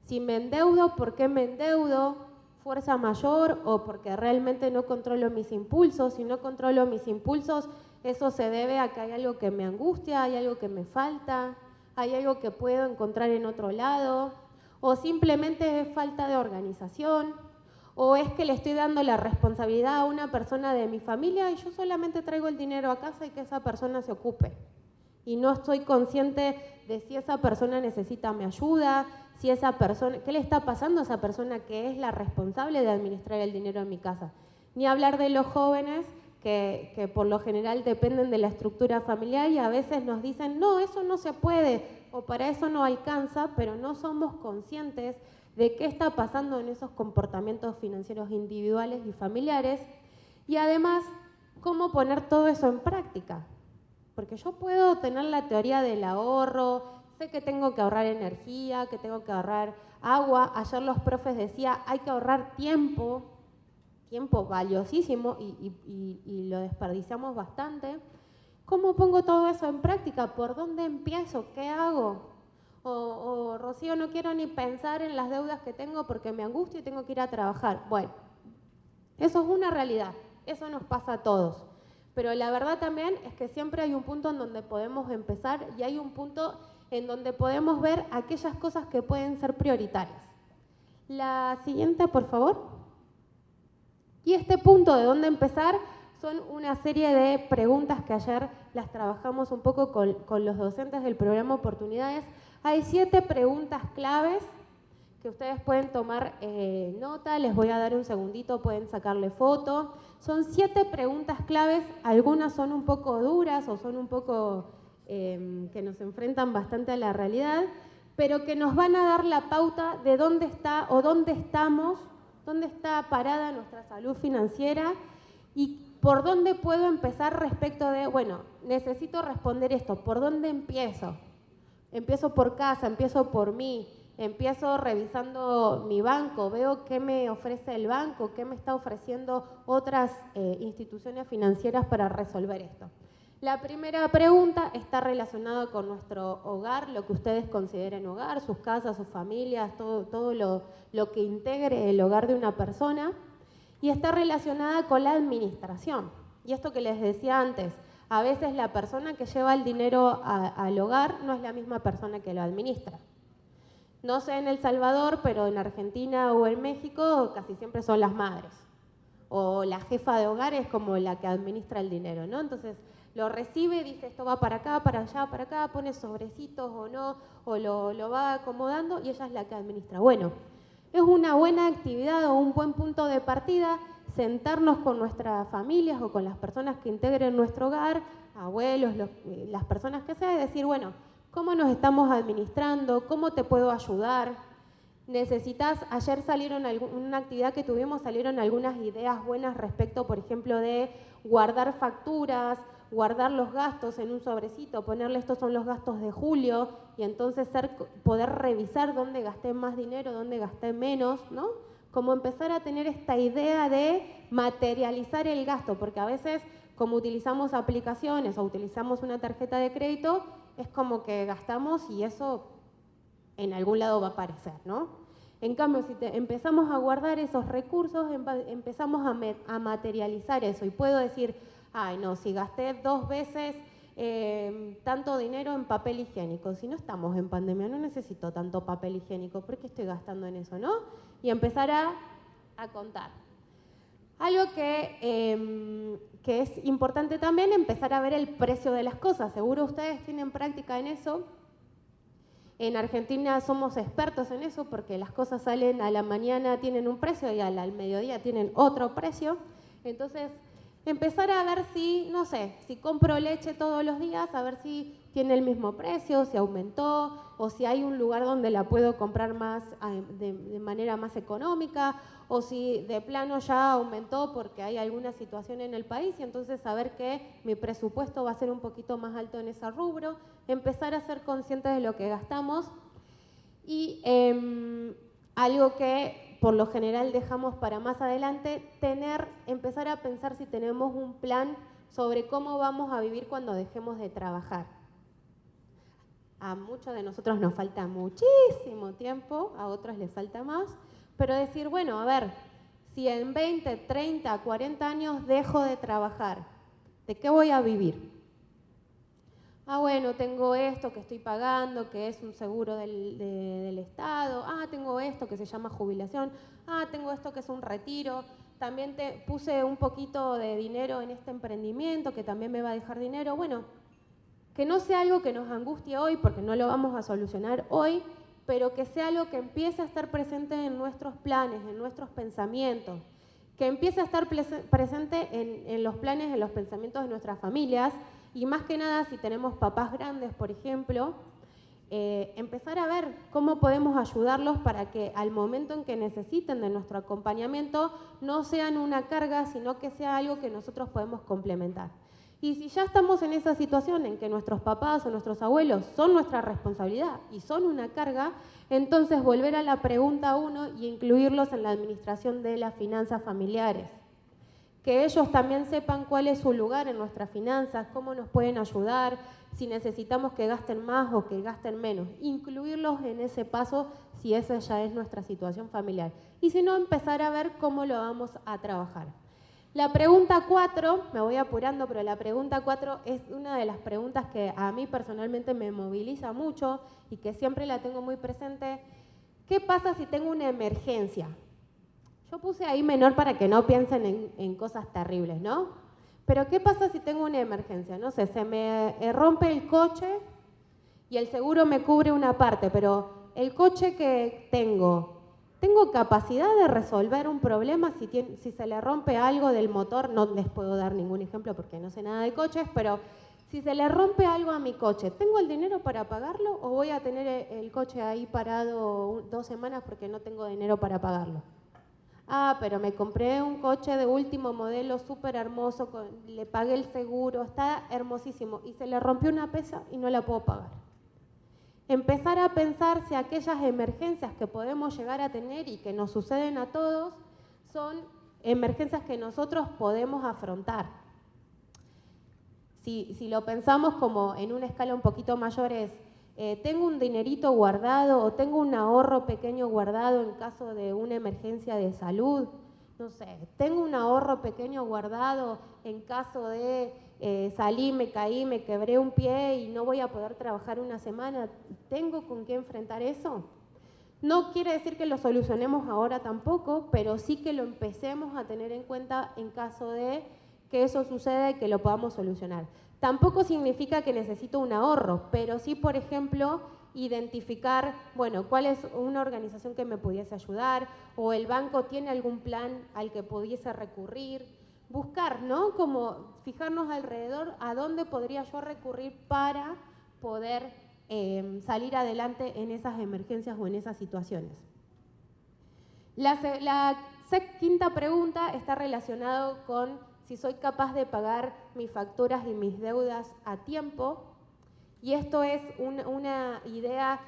Si me endeudo, ¿por qué me endeudo? ¿Fuerza mayor o porque realmente no controlo mis impulsos? Si no controlo mis impulsos, eso se debe a que hay algo que me angustia, hay algo que me falta, hay algo que puedo encontrar en otro lado, o simplemente es falta de organización, o es que le estoy dando la responsabilidad a una persona de mi familia y yo solamente traigo el dinero a casa y que esa persona se ocupe. Y no estoy consciente de si esa persona necesita mi ayuda, si esa persona, qué le está pasando a esa persona que es la responsable de administrar el dinero en mi casa. Ni hablar de los jóvenes que por lo general dependen de la estructura familiar y a veces nos dicen, no, eso no se puede o para eso no alcanza, pero no somos conscientes de qué está pasando en esos comportamientos financieros individuales y familiares y además cómo poner todo eso en práctica. Porque yo puedo tener la teoría del ahorro, sé que tengo que ahorrar energía, que tengo que ahorrar agua. Ayer los profes decían, hay que ahorrar tiempo valiosísimo y lo desperdiciamos bastante. ¿Cómo pongo todo eso en práctica? ¿Por dónde empiezo? ¿Qué hago? O Rocío, no quiero ni pensar en las deudas que tengo porque me angustio y tengo que ir a trabajar. Bueno, eso es una realidad, eso nos pasa a todos. Pero la verdad también es que siempre hay un punto en donde podemos empezar y hay un punto en donde podemos ver aquellas cosas que pueden ser prioritarias. La siguiente, por favor. Y este punto de dónde empezar son una serie de preguntas que ayer las trabajamos un poco con los docentes del programa Oportunidades. Hay 7 preguntas claves que ustedes pueden tomar nota, les voy a dar un segundito, pueden sacarle foto. Son 7 preguntas claves, algunas son un poco duras o son un poco que nos enfrentan bastante a la realidad, pero que nos van a dar la pauta de dónde está o dónde estamos, dónde está parada nuestra salud financiera y por dónde puedo empezar respecto de, bueno, necesito responder esto, ¿por dónde empiezo? Empiezo por casa, empiezo por mí. Empiezo revisando mi banco, veo qué me ofrece el banco, qué me está ofreciendo otras instituciones financieras para resolver esto. La primera pregunta está relacionada con nuestro hogar, lo que ustedes consideren hogar, sus casas, sus familias, todo lo que integre el hogar de una persona, y está relacionada con la administración. Y esto que les decía antes, a veces la persona que lleva el dinero al hogar no es la misma persona que lo administra. No sé en El Salvador, pero en Argentina o en México casi siempre son las madres. o la jefa de hogar es como la que administra el dinero, ¿no? Entonces lo recibe, dice esto va para acá, para allá, para acá, pone sobrecitos o no, o lo va acomodando y ella es la que administra. Bueno, es una buena actividad o un buen punto de partida sentarnos con nuestras familias o con las personas que integren nuestro hogar, abuelos, las personas que sea, y decir, bueno, ¿cómo nos estamos administrando? ¿Cómo te puedo ayudar? Necesitas, ayer salieron una actividad que tuvimos, salieron algunas ideas buenas respecto, por ejemplo, de guardar facturas, guardar los gastos en un sobrecito, ponerle estos son los gastos de julio y entonces poder revisar dónde gasté más dinero, dónde gasté menos, ¿no? Como empezar a tener esta idea de materializar el gasto, porque a veces como utilizamos aplicaciones o utilizamos una tarjeta de crédito, es como que gastamos y eso en algún lado va a aparecer, ¿no? En cambio, si empezamos a guardar esos recursos, empezamos a materializar eso y puedo decir, ay, no, si gasté 2 veces tanto dinero en papel higiénico, si no estamos en pandemia, no necesito tanto papel higiénico, ¿por qué estoy gastando en eso, no? Y empezar a contar. Algo que es importante también, empezar a ver el precio de las cosas. Seguro ustedes tienen práctica en eso. En Argentina somos expertos en eso porque las cosas salen a la mañana, tienen un precio y al mediodía tienen otro precio. Entonces, empezar a ver si, no sé, si compro leche todos los días, a ver si tiene el mismo precio, si aumentó, o si hay un lugar donde la puedo comprar más de manera más económica, o si de plano ya aumentó porque hay alguna situación en el país y entonces saber que mi presupuesto va a ser un poquito más alto en ese rubro, empezar a ser conscientes de lo que gastamos y algo que por lo general dejamos para más adelante, empezar a pensar si tenemos un plan sobre cómo vamos a vivir cuando dejemos de trabajar. A muchos de nosotros nos falta muchísimo tiempo, a otros les falta más, pero decir, bueno, a ver, si en 20, 30, 40 años dejo de trabajar, ¿de qué voy a vivir? Ah, bueno, tengo esto que estoy pagando, que es un seguro del Estado. Ah, tengo esto que se llama jubilación. Ah, tengo esto que es un retiro. También puse un poquito de dinero en este emprendimiento que también me va a dejar dinero. Bueno, que no sea algo que nos angustie hoy porque no lo vamos a solucionar hoy, pero que sea algo que empiece a estar presente en nuestros planes, en nuestros pensamientos, que empiece a estar presente en los planes, en los pensamientos de nuestras familias. Y más que nada, si tenemos papás grandes, por ejemplo, empezar a ver cómo podemos ayudarlos para que al momento en que necesiten de nuestro acompañamiento no sean una carga, sino que sea algo que nosotros podemos complementar. Y si ya estamos en esa situación en que nuestros papás o nuestros abuelos son nuestra responsabilidad y son una carga, entonces volver a la pregunta 1 y incluirlos en la administración de las finanzas familiares. Que ellos también sepan cuál es su lugar en nuestras finanzas, cómo nos pueden ayudar, si necesitamos que gasten más o que gasten menos. Incluirlos en ese paso si esa ya es nuestra situación familiar. Y si no, empezar a ver cómo lo vamos a trabajar. La pregunta 4, me voy apurando, pero la pregunta 4 es una de las preguntas que a mí personalmente me moviliza mucho y que siempre la tengo muy presente. ¿Qué pasa si tengo una emergencia? Yo puse ahí menor para que no piensen en cosas terribles, ¿no? Pero ¿qué pasa si tengo una emergencia? No sé, se me rompe el coche y el seguro me cubre una parte, pero el coche que ¿tengo capacidad de resolver un problema si se le rompe algo del motor? No les puedo dar ningún ejemplo porque no sé nada de coches, pero si se le rompe algo a mi coche, ¿tengo el dinero para pagarlo o voy a tener el coche ahí parado 2 semanas porque no tengo dinero para pagarlo? Ah, pero me compré un coche de último modelo súper hermoso, le pagué el seguro, está hermosísimo y se le rompió una pieza y no la puedo pagar. Empezar a pensar si aquellas emergencias que podemos llegar a tener y que nos suceden a todos son emergencias que nosotros podemos afrontar. Si lo pensamos como en una escala un poquito mayor es, tengo un dinerito guardado o tengo un ahorro pequeño guardado en caso de una emergencia de salud, no sé, tengo un ahorro pequeño guardado en caso de salí, me caí, me quebré un pie y no voy a poder trabajar una semana, ¿tengo con qué enfrentar eso? No quiere decir que lo solucionemos ahora tampoco, pero sí que lo empecemos a tener en cuenta en caso de que eso suceda y que lo podamos solucionar. Tampoco significa que necesito un ahorro, pero sí, por ejemplo, identificar, bueno, cuál es una organización que me pudiese ayudar, o el banco tiene algún plan al que pudiese recurrir. Buscar, ¿no? Como fijarnos alrededor a dónde podría yo recurrir para poder salir adelante en esas emergencias o en esas situaciones. La quinta pregunta está relacionada con si soy capaz de pagar mis facturas y mis deudas a tiempo. Y esto es una idea,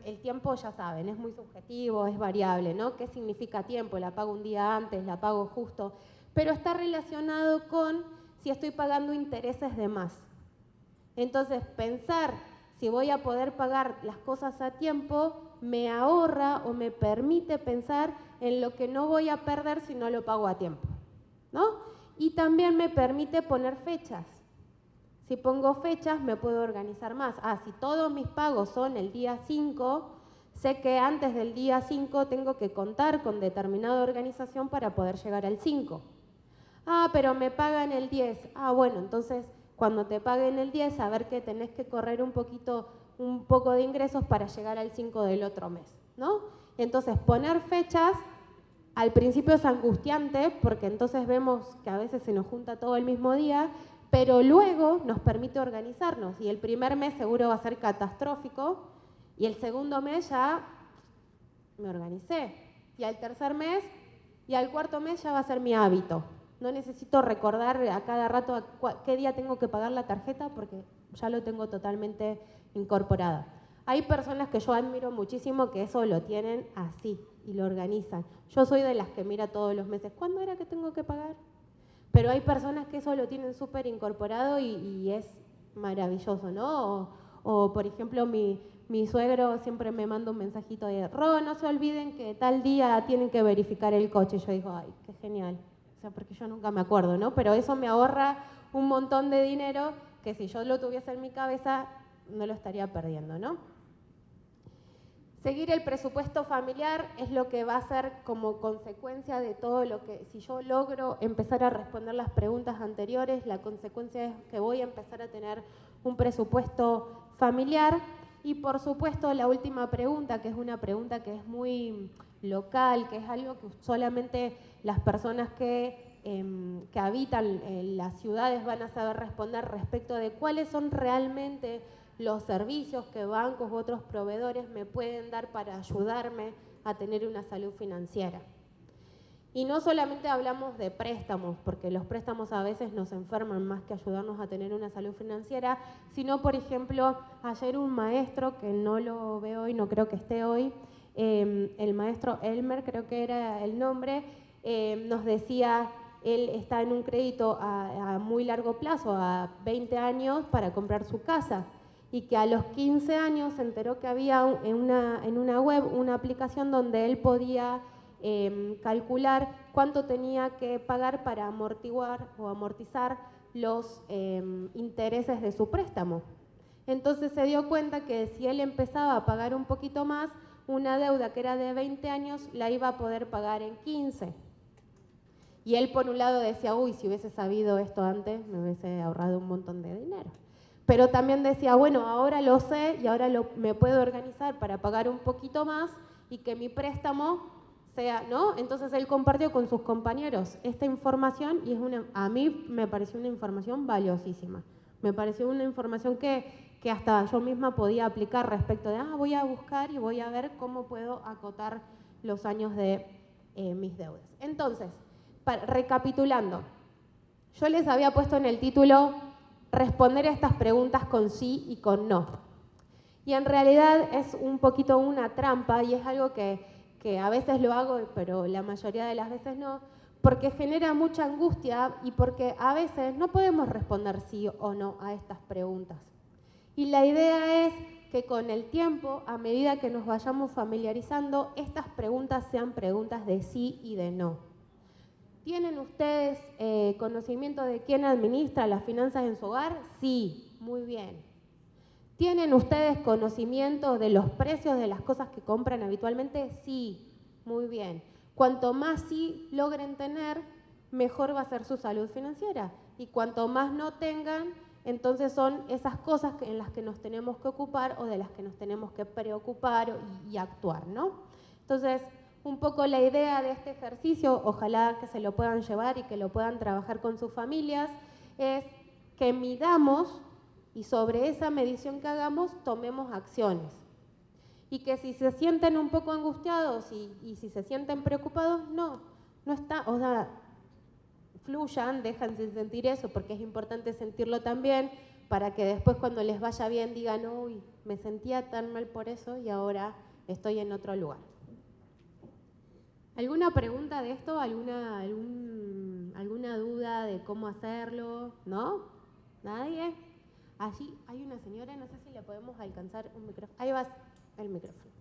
el tiempo ya saben, es muy subjetivo, es variable, ¿no? ¿Qué significa tiempo? ¿La pago un día antes? ¿La pago justo? Pero está relacionado con si estoy pagando intereses de más. Entonces, pensar si voy a poder pagar las cosas a tiempo me ahorra o me permite pensar en lo que no voy a perder si no lo pago a tiempo, ¿no? Y también me permite poner fechas. Si pongo fechas me puedo organizar más. Si todos mis pagos son el día 5, sé que antes del día 5 tengo que contar con determinada organización para poder llegar al 5. Pero me pagan el 10. Bueno, entonces cuando te paguen el 10, saber que tenés que correr un poco de ingresos para llegar al 5 del otro mes, ¿no? Entonces, poner fechas al principio es angustiante porque entonces vemos que a veces se nos junta todo el mismo día, pero luego nos permite organizarnos y el primer mes seguro va a ser catastrófico y el segundo mes ya me organicé y al tercer mes y al cuarto mes ya va a ser mi hábito. No necesito recordar a cada rato qué día tengo que pagar la tarjeta porque ya lo tengo totalmente incorporado. Hay personas que yo admiro muchísimo que eso lo tienen así y lo organizan. Yo soy de las que mira todos los meses, ¿cuándo era que tengo que pagar? Pero hay personas que eso lo tienen súper incorporado y es maravilloso, ¿no? O por ejemplo, mi suegro siempre me manda un mensajito de Ro, no se olviden que tal día tienen que verificar el coche. Yo digo, ay, qué genial. O sea, porque yo nunca me acuerdo, ¿no? Pero eso me ahorra un montón de dinero que si yo lo tuviese en mi cabeza no lo estaría perdiendo, ¿no? Seguir el presupuesto familiar es lo que va a ser como consecuencia de todo lo que, si yo logro empezar a responder las preguntas anteriores, la consecuencia es que voy a empezar a tener un presupuesto familiar. Y por supuesto la última pregunta, que es una pregunta que es muy local, que es algo que solamente las personas que habitan en las ciudades van a saber responder respecto de cuáles son realmente los servicios que bancos u otros proveedores me pueden dar para ayudarme a tener una salud financiera. Y no solamente hablamos de préstamos, porque los préstamos a veces nos enferman más que ayudarnos a tener una salud financiera, sino, por ejemplo, ayer un maestro, que no lo veo hoy, no creo que esté hoy, el maestro Elmer, creo que era el nombre, nos decía, él está en un crédito a muy largo plazo, a 20 años, para comprar su casa, y que a los 15 años se enteró que había en una web una aplicación donde él podía calcular cuánto tenía que pagar para amortiguar o amortizar los intereses de su préstamo. Entonces se dio cuenta que si él empezaba a pagar un poquito más, una deuda que era de 20 años la iba a poder pagar en 15. Y él por un lado decía, uy, si hubiese sabido esto antes, me hubiese ahorrado un montón de dinero. Pero también decía, bueno, ahora lo sé y ahora me puedo organizar para pagar un poquito más y que mi préstamo sea, ¿no? Entonces él compartió con sus compañeros esta información y a mí me pareció una información valiosísima. Me pareció una información que hasta yo misma podía aplicar respecto de, voy a buscar y voy a ver cómo puedo acotar los años de mis deudas. Entonces, recapitulando, yo les había puesto en el título responder a estas preguntas con sí y con no. Y en realidad es un poquito una trampa y es algo que a veces lo hago, pero la mayoría de las veces no, porque genera mucha angustia y porque a veces no podemos responder sí o no a estas preguntas. Y la idea es que con el tiempo, a medida que nos vayamos familiarizando, estas preguntas sean preguntas de sí y de no. ¿Tienen ustedes conocimiento de quién administra las finanzas en su hogar? Sí, muy bien. ¿Tienen ustedes conocimiento de los precios de las cosas que compran habitualmente? Sí, muy bien. Cuanto más sí logren tener, mejor va a ser su salud financiera. Y cuanto más no tengan, entonces son esas cosas en las que nos tenemos que ocupar o de las que nos tenemos que preocupar y actuar, ¿no? Entonces, un poco la idea de este ejercicio, ojalá que se lo puedan llevar y que lo puedan trabajar con sus familias, es que midamos y sobre esa medición que hagamos tomemos acciones. Y que si se sienten un poco angustiados y si se sienten preocupados, no está, o sea, fluyan, déjense sentir eso, porque es importante sentirlo también, para que después cuando les vaya bien digan, uy, me sentía tan mal por eso y ahora estoy en otro lugar. ¿Alguna pregunta de esto? ¿Alguna duda de cómo hacerlo? ¿No? ¿Nadie? Allí hay una señora, no sé si le podemos alcanzar un micrófono. Ahí va el micrófono.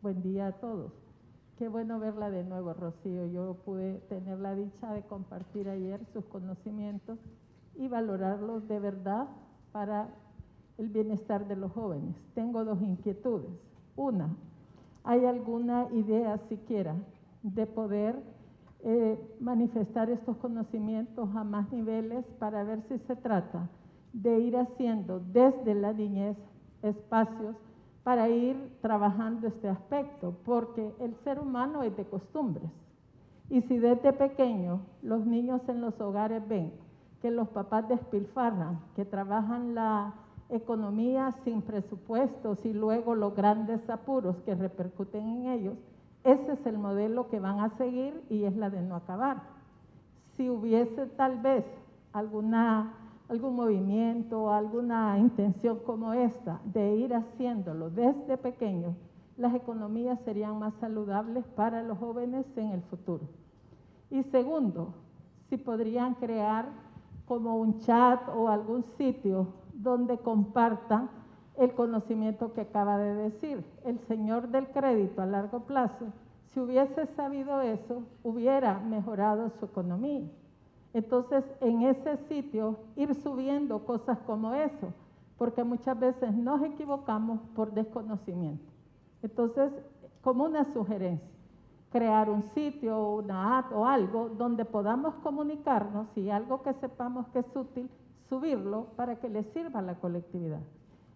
Buen día a todos. Qué bueno verla de nuevo, Rocío. Yo pude tener la dicha de compartir ayer sus conocimientos y valorarlos de verdad para el bienestar de los jóvenes. Tengo dos inquietudes. Una, ¿hay alguna idea siquiera de poder manifestar estos conocimientos a más niveles para ver si se trata de ir haciendo desde la niñez espacios para ir trabajando este aspecto? Porque el ser humano es de costumbres. Y si desde pequeños los niños en los hogares ven que los papás despilfarran, que trabajan la economía sin presupuestos y luego los grandes apuros que repercuten en ellos, ese es el modelo que van a seguir y es la de no acabar. Si hubiese tal vez algún movimiento, alguna intención como esta de ir haciéndolo desde pequeños, las economías serían más saludables para los jóvenes en el futuro. Y segundo, si podrían crear como un chat o algún sitio donde compartan el conocimiento que acaba de decir. El señor del crédito a largo plazo, si hubiese sabido eso, hubiera mejorado su economía. Entonces, en ese sitio, ir subiendo cosas como eso, porque muchas veces nos equivocamos por desconocimiento. Entonces, como una sugerencia, crear un sitio, una app o algo donde podamos comunicarnos y algo que sepamos que es útil, subirlo para que le sirva a la colectividad.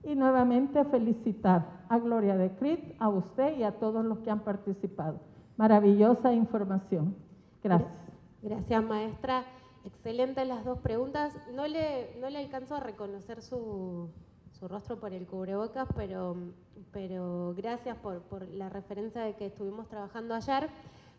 Y nuevamente felicitar a Gloria de Crit, a usted y a todos los que han participado. Maravillosa información. Gracias. Gracias, maestra. Excelentes las dos preguntas. No le alcanzo a reconocer su rostro por el cubrebocas, pero gracias por la referencia de que estuvimos trabajando ayer.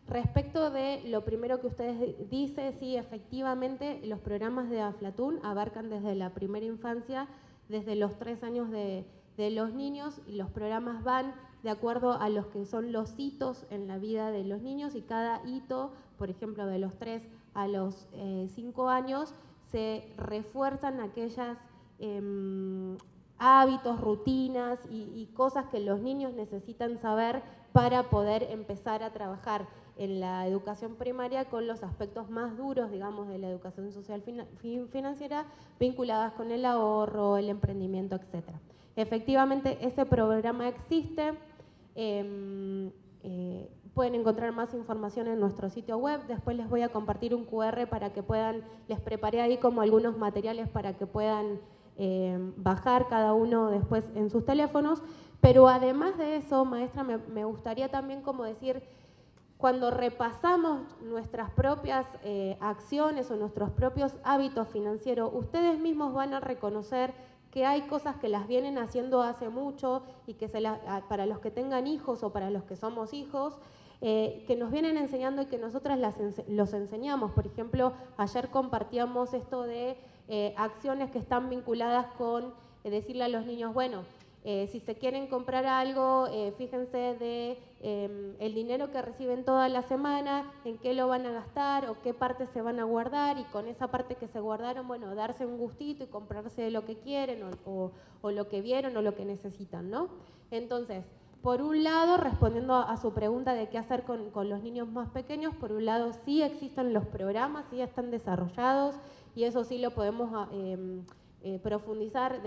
Respecto de lo primero que ustedes dicen, sí, efectivamente, los programas de Aflatun abarcan desde la primera infancia, desde los 3 años de los niños, y los programas van de acuerdo a los que son los hitos en la vida de los niños, y cada hito, por ejemplo, de los 3 a los 5 años, se refuerzan aquellas hábitos, rutinas y cosas que los niños necesitan saber para poder empezar a trabajar en la educación primaria con los aspectos más duros, digamos, de la educación social financiera, vinculadas con el ahorro, el emprendimiento, etc. Efectivamente, ese programa existe. Pueden encontrar más información en nuestro sitio web. Después les voy a compartir un QR para que puedan, les preparé ahí como algunos materiales para que puedan bajar cada uno después en sus teléfonos. Pero además de eso, maestra, me gustaría también como decir, cuando repasamos nuestras propias acciones o nuestros propios hábitos financieros, ustedes mismos van a reconocer que hay cosas que las vienen haciendo hace mucho y que para los que tengan hijos o para los que somos hijos, que nos vienen enseñando y que nosotras los enseñamos. Por ejemplo, ayer compartíamos esto de acciones que están vinculadas con decirle a los niños, bueno, Si se quieren comprar algo, fíjense de el dinero que reciben toda la semana, en qué lo van a gastar o qué parte se van a guardar, y con esa parte que se guardaron, bueno, darse un gustito y comprarse lo que quieren o lo que vieron o lo que necesitan, ¿no? Entonces, por un lado, respondiendo a su pregunta de qué hacer con los niños más pequeños, por un lado sí existen los programas, sí están desarrollados, y eso sí lo podemos profundizar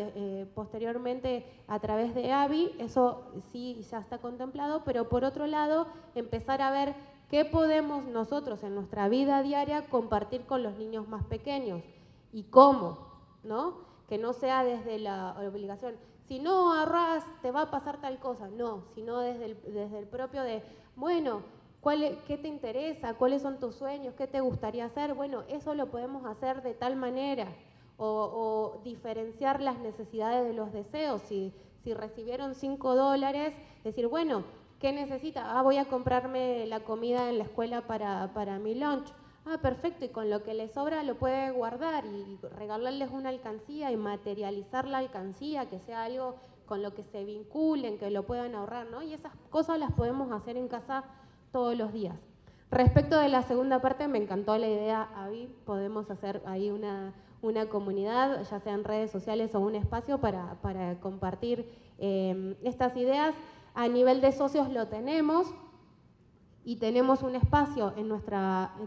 posteriormente a través de ABI, eso sí ya está contemplado, pero por otro lado empezar a ver qué podemos nosotros en nuestra vida diaria compartir con los niños más pequeños y cómo, ¿no? Que no sea desde la obligación, si no ahorras te va a pasar tal cosa, no, sino desde el propio de, bueno, ¿qué te interesa? ¿Cuáles son tus sueños? ¿Qué te gustaría hacer? Bueno, eso lo podemos hacer de tal manera. O diferenciar las necesidades de los deseos. Si recibieron $5, decir, bueno, ¿qué necesita? Voy a comprarme la comida en la escuela para mi lunch. Perfecto, y con lo que le sobra lo puede guardar y regalarles una alcancía y materializar la alcancía, que sea algo con lo que se vinculen, que lo puedan ahorrar, ¿no? Y esas cosas las podemos hacer en casa todos los días. Respecto de la segunda parte, me encantó la idea, Avi, podemos hacer ahí una comunidad, ya sea en redes sociales o un espacio para compartir estas ideas. A nivel de socios lo tenemos y tenemos un espacio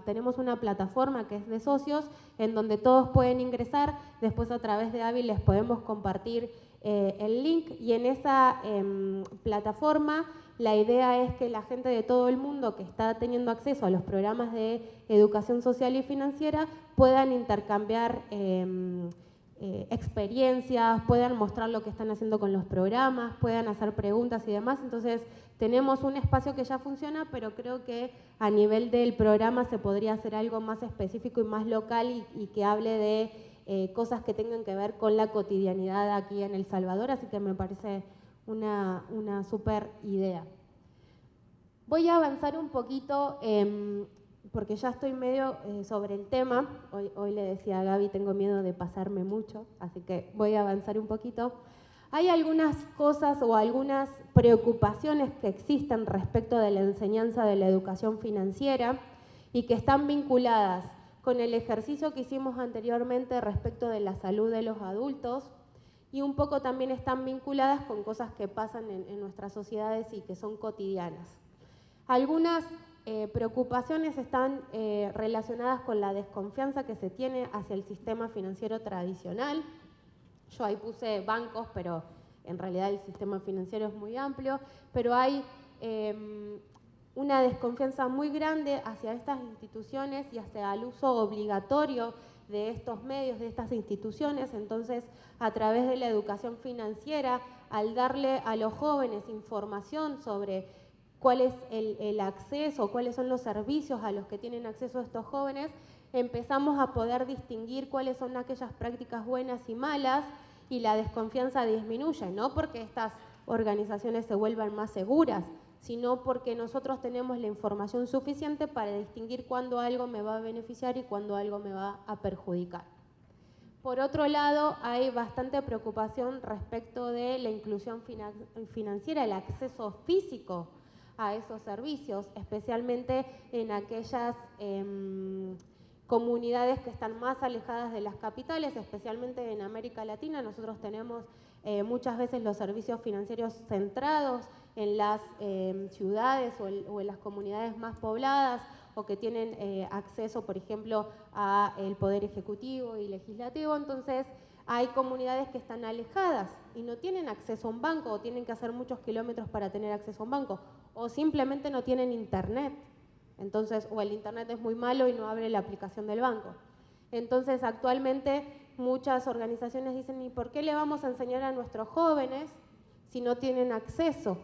tenemos una plataforma que es de socios en donde todos pueden ingresar, después a través de Avi les podemos compartir el link, y en esa plataforma la idea es que la gente de todo el mundo que está teniendo acceso a los programas de educación social y financiera puedan intercambiar experiencias, puedan mostrar lo que están haciendo con los programas, puedan hacer preguntas y demás. Entonces tenemos un espacio que ya funciona, pero creo que a nivel del programa se podría hacer algo más específico y más local y que hable de cosas que tengan que ver con la cotidianidad aquí en El Salvador, así que me parece una súper idea. Voy a avanzar un poquito porque ya estoy medio sobre el tema. Hoy le decía a Gaby, tengo miedo de pasarme mucho, así que voy a avanzar un poquito. Hay algunas cosas o algunas preocupaciones que existen respecto de la enseñanza de la educación financiera y que están vinculadas con el ejercicio que hicimos anteriormente respecto de la salud de los adultos, y un poco también están vinculadas con cosas que pasan en nuestras sociedades y que son cotidianas. Algunas preocupaciones están relacionadas con la desconfianza que se tiene hacia el sistema financiero tradicional. Yo ahí puse bancos, pero en realidad el sistema financiero es muy amplio, pero hay una desconfianza muy grande hacia estas instituciones y hacia el uso obligatorio de estos medios, de estas instituciones. Entonces, a través de la educación financiera, al darle a los jóvenes información sobre cuál es el acceso, cuáles son los servicios a los que tienen acceso estos jóvenes, empezamos a poder distinguir cuáles son aquellas prácticas buenas y malas, y la desconfianza disminuye, no porque estas organizaciones se vuelvan más seguras, sino porque nosotros tenemos la información suficiente para distinguir cuándo algo me va a beneficiar y cuándo algo me va a perjudicar. Por otro lado, hay bastante preocupación respecto de la inclusión financiera, el acceso físico a esos servicios, especialmente en aquellas comunidades que están más alejadas de las capitales, especialmente en América Latina. Nosotros tenemos muchas veces los servicios financieros centrados en las ciudades o en las comunidades más pobladas, o que tienen acceso, por ejemplo, al Poder Ejecutivo y Legislativo. Entonces, hay comunidades que están alejadas y no tienen acceso a un banco, o tienen que hacer muchos kilómetros para tener acceso a un banco, o simplemente no tienen internet. Entonces, o el internet es muy malo y no abre la aplicación del banco. Entonces, actualmente muchas organizaciones dicen, ¿y por qué le vamos a enseñar a nuestros jóvenes si no tienen acceso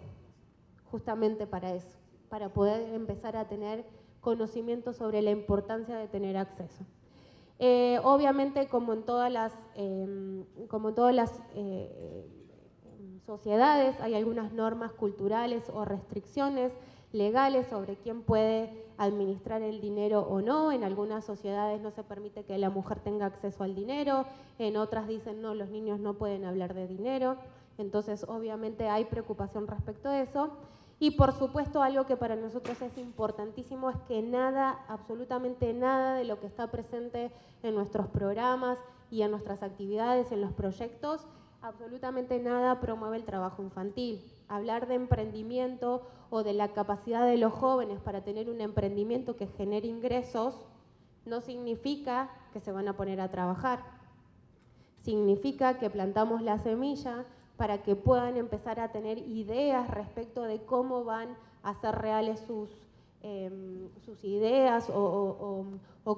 justamente para eso? Para poder empezar a tener conocimiento sobre la importancia de tener acceso. Obviamente, como en todas las sociedades, hay algunas normas culturales o restricciones legales sobre quién puede administrar el dinero o no. En algunas sociedades no se permite que la mujer tenga acceso al dinero, en otras dicen no, los niños no pueden hablar de dinero. Entonces, obviamente hay preocupación respecto a eso. Y por supuesto, algo que para nosotros es importantísimo es que nada, absolutamente nada de lo que está presente en nuestros programas y en nuestras actividades, en los proyectos, absolutamente nada promueve el trabajo infantil. Hablar de emprendimiento o de la capacidad de los jóvenes para tener un emprendimiento que genere ingresos no significa que se van a poner a trabajar. Significa que plantamos la semilla para que puedan empezar a tener ideas respecto de cómo van a hacer reales sus ideas o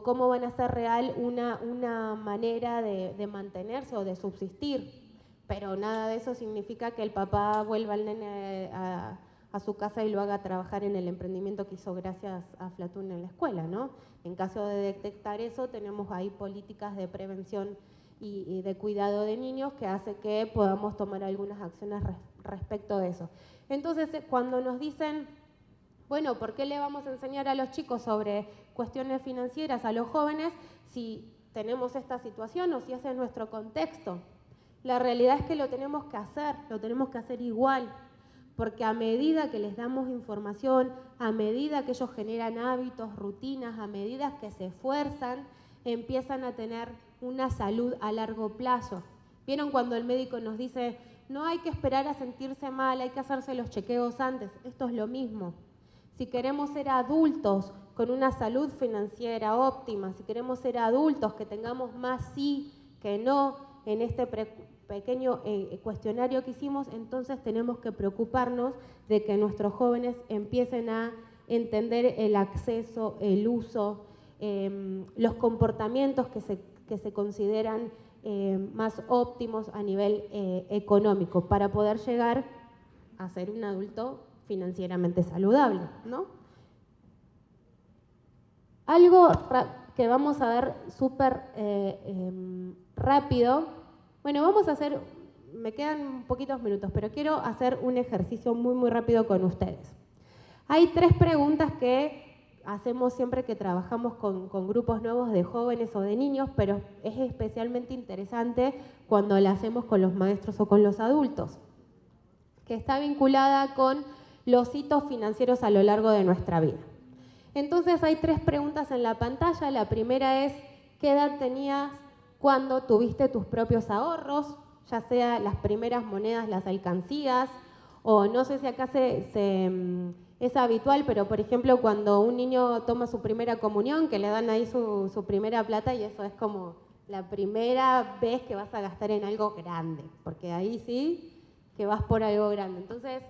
cómo van a hacer real una manera de mantenerse o de subsistir. Pero nada de eso significa que el papá vuelva al nene a su casa y lo haga trabajar en el emprendimiento que hizo gracias a Flatún en la escuela, ¿no? En caso de detectar eso, tenemos ahí políticas de prevención y de cuidado de niños que hace que podamos tomar algunas acciones respecto de eso. Entonces, cuando nos dicen, bueno, ¿por qué le vamos a enseñar a los chicos sobre cuestiones financieras a los jóvenes si tenemos esta situación o si ese es nuestro contexto? La realidad es que lo tenemos que hacer igual, porque a medida que les damos información, a medida que ellos generan hábitos, rutinas, a medida que se esfuerzan, empiezan a tener una salud a largo plazo. ¿Vieron cuando el médico nos dice, no hay que esperar a sentirse mal, hay que hacerse los chequeos antes? Esto es lo mismo. Si queremos ser adultos con una salud financiera óptima, si queremos ser adultos que tengamos más sí que no en este pequeño cuestionario que hicimos, entonces tenemos que preocuparnos de que nuestros jóvenes empiecen a entender el acceso, el uso, los comportamientos que se consideran más óptimos a nivel económico para poder llegar a ser un adulto financieramente saludable, ¿no? Algo que vamos a ver súper rápido. Bueno, vamos a hacer, me quedan poquitos minutos, pero quiero hacer un ejercicio muy rápido con ustedes. Hay 3 preguntas que hacemos siempre que trabajamos con grupos nuevos de jóvenes o de niños, pero es especialmente interesante cuando la hacemos con los maestros o con los adultos, que está vinculada con los hitos financieros a lo largo de nuestra vida. Entonces hay 3 preguntas en la pantalla. La primera es, ¿qué edad tenías cuando tuviste tus propios ahorros? Ya sea las primeras monedas, las alcancías, o no sé si acá es habitual, pero por ejemplo cuando un niño toma su primera comunión, que le dan ahí su primera plata, y eso es como la primera vez que vas a gastar en algo grande, porque ahí sí que vas por algo grande. Entonces,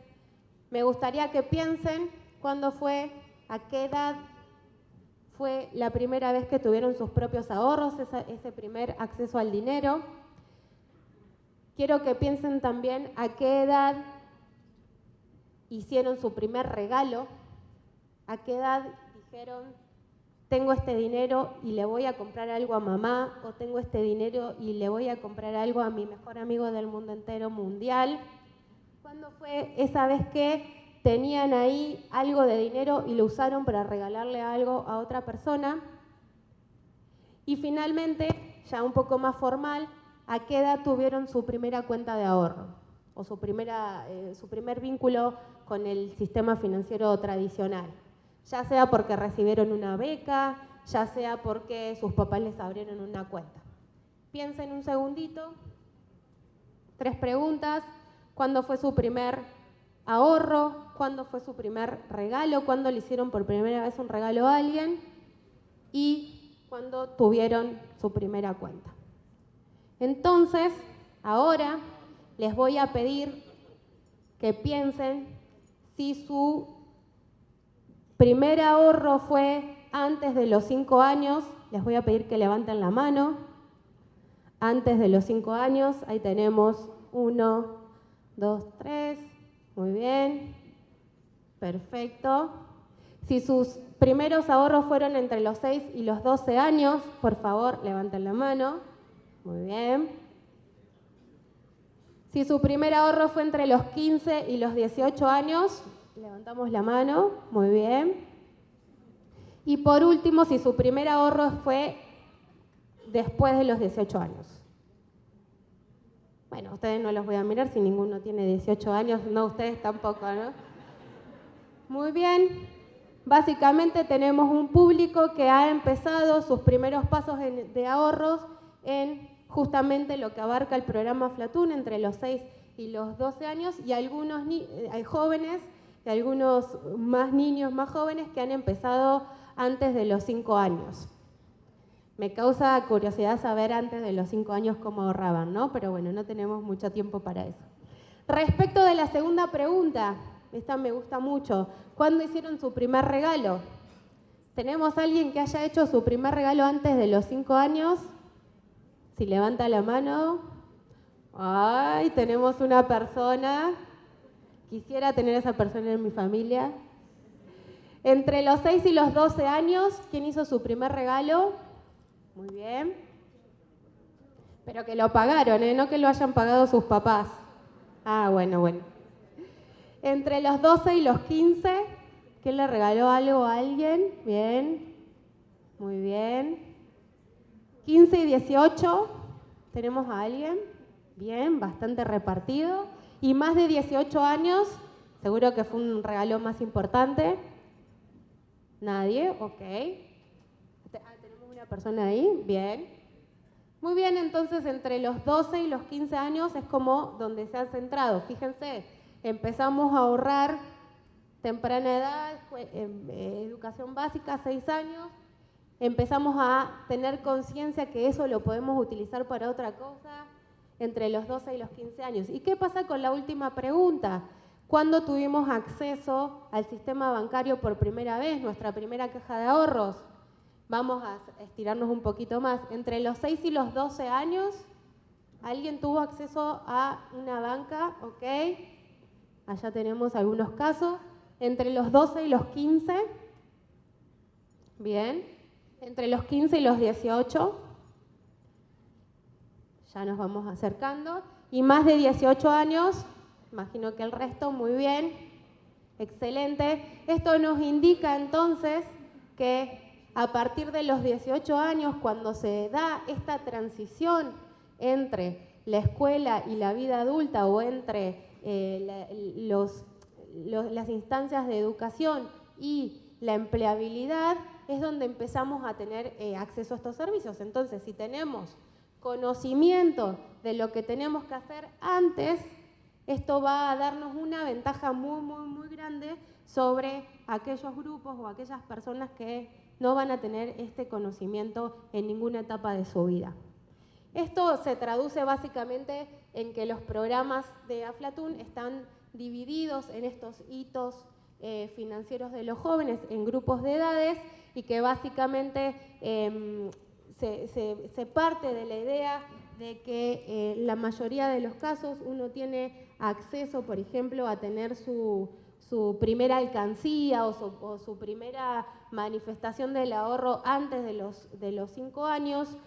me gustaría que piensen cuándo fue, a qué edad fue la primera vez que tuvieron sus propios ahorros, ese primer acceso al dinero. Quiero que piensen también a qué edad hicieron su primer regalo, a qué edad dijeron, tengo este dinero y le voy a comprar algo a mamá, o tengo este dinero y le voy a comprar algo a mi mejor amigo del mundo entero mundial. ¿Cuándo fue esa vez que tenían ahí algo de dinero y lo usaron para regalarle algo a otra persona? Y finalmente, ya un poco más formal, ¿a qué edad tuvieron su primera cuenta de ahorro? O su primer vínculo con el sistema financiero tradicional. Ya sea porque recibieron una beca, ya sea porque sus papás les abrieron una cuenta. Piensen un segundito. 3 preguntas. ¿Cuándo fue su primer ahorro? ¿Cuándo fue su primer regalo? ¿Cuándo le hicieron por primera vez un regalo a alguien? ¿Y cuándo tuvieron su primera cuenta? Entonces, ahora les voy a pedir que piensen si su primer ahorro fue antes de los 5 años. Les voy a pedir que levanten la mano. Antes de los 5 años, ahí tenemos 1, 2, 3. Muy bien. Perfecto. Si sus primeros ahorros fueron entre los 6 y los 12 años, por favor, levanten la mano. Muy bien. Si su primer ahorro fue entre los 15 y los 18 años, levantamos la mano. Muy bien. Y por último, si su primer ahorro fue después de los 18 años. Bueno, ustedes no los voy a mirar si ninguno tiene 18 años, no, ustedes tampoco, ¿no? Muy bien. Básicamente tenemos un público que ha empezado sus primeros pasos de ahorros en justamente lo que abarca el programa Aflatun entre los 6 y los 12 años y algunos hay jóvenes y algunos más niños más jóvenes que han empezado antes de los 5 años. Me causa curiosidad saber antes de los 5 años cómo ahorraban, ¿no? Pero bueno, no tenemos mucho tiempo para eso. Respecto de la segunda pregunta, esta me gusta mucho. ¿Cuándo hicieron su primer regalo? ¿Tenemos a alguien que haya hecho su primer regalo antes de los 5 años? Si levanta la mano. ¡Ay! Tenemos una persona. Quisiera tener a esa persona en mi familia. Entre los 6 y los 12 años, ¿quién hizo su primer regalo? Muy bien. Pero que lo pagaron, ¿eh? No que lo hayan pagado sus papás. Ah, bueno. Entre los 12 y los 15, ¿quién le regaló algo a alguien? Bien, muy bien. 15 y 18, ¿tenemos a alguien? Bien, bastante repartido. Y más de 18 años, seguro que fue un regalo más importante. Nadie, ok. Tenemos una persona ahí, bien. Muy bien, entonces entre los 12 y los 15 años es como donde se han centrado. Fíjense, empezamos a ahorrar temprana edad, educación básica, 6 años. Empezamos a tener conciencia que eso lo podemos utilizar para otra cosa entre los 12 y los 15 años. ¿Y qué pasa con la última pregunta? ¿Cuándo tuvimos acceso al sistema bancario por primera vez, nuestra primera caja de ahorros? Vamos a estirarnos un poquito más. Entre los 6 y los 12 años, ¿alguien tuvo acceso a una banca? Ok. Allá tenemos algunos casos. Entre los 12 y los 15. Bien. Entre los 15 y los 18. Ya nos vamos acercando. Y más de 18 años, imagino que el resto, muy bien. Excelente. Esto nos indica entonces que a partir de los 18 años, cuando se da esta transición entre la escuela y la vida adulta o entre las instancias de educación y la empleabilidad, es donde empezamos a tener acceso a estos servicios. Entonces, si tenemos conocimiento de lo que tenemos que hacer antes, esto va a darnos una ventaja muy grande sobre aquellos grupos o aquellas personas que no van a tener este conocimiento en ninguna etapa de su vida. Esto se traduce básicamente en que los programas de Aflatun están divididos en estos hitos financieros de los jóvenes en grupos de edades y que básicamente se parte de la idea de que la mayoría de los casos uno tiene acceso, por ejemplo, a tener su primera alcancía o su primera manifestación del ahorro antes de los 5 años,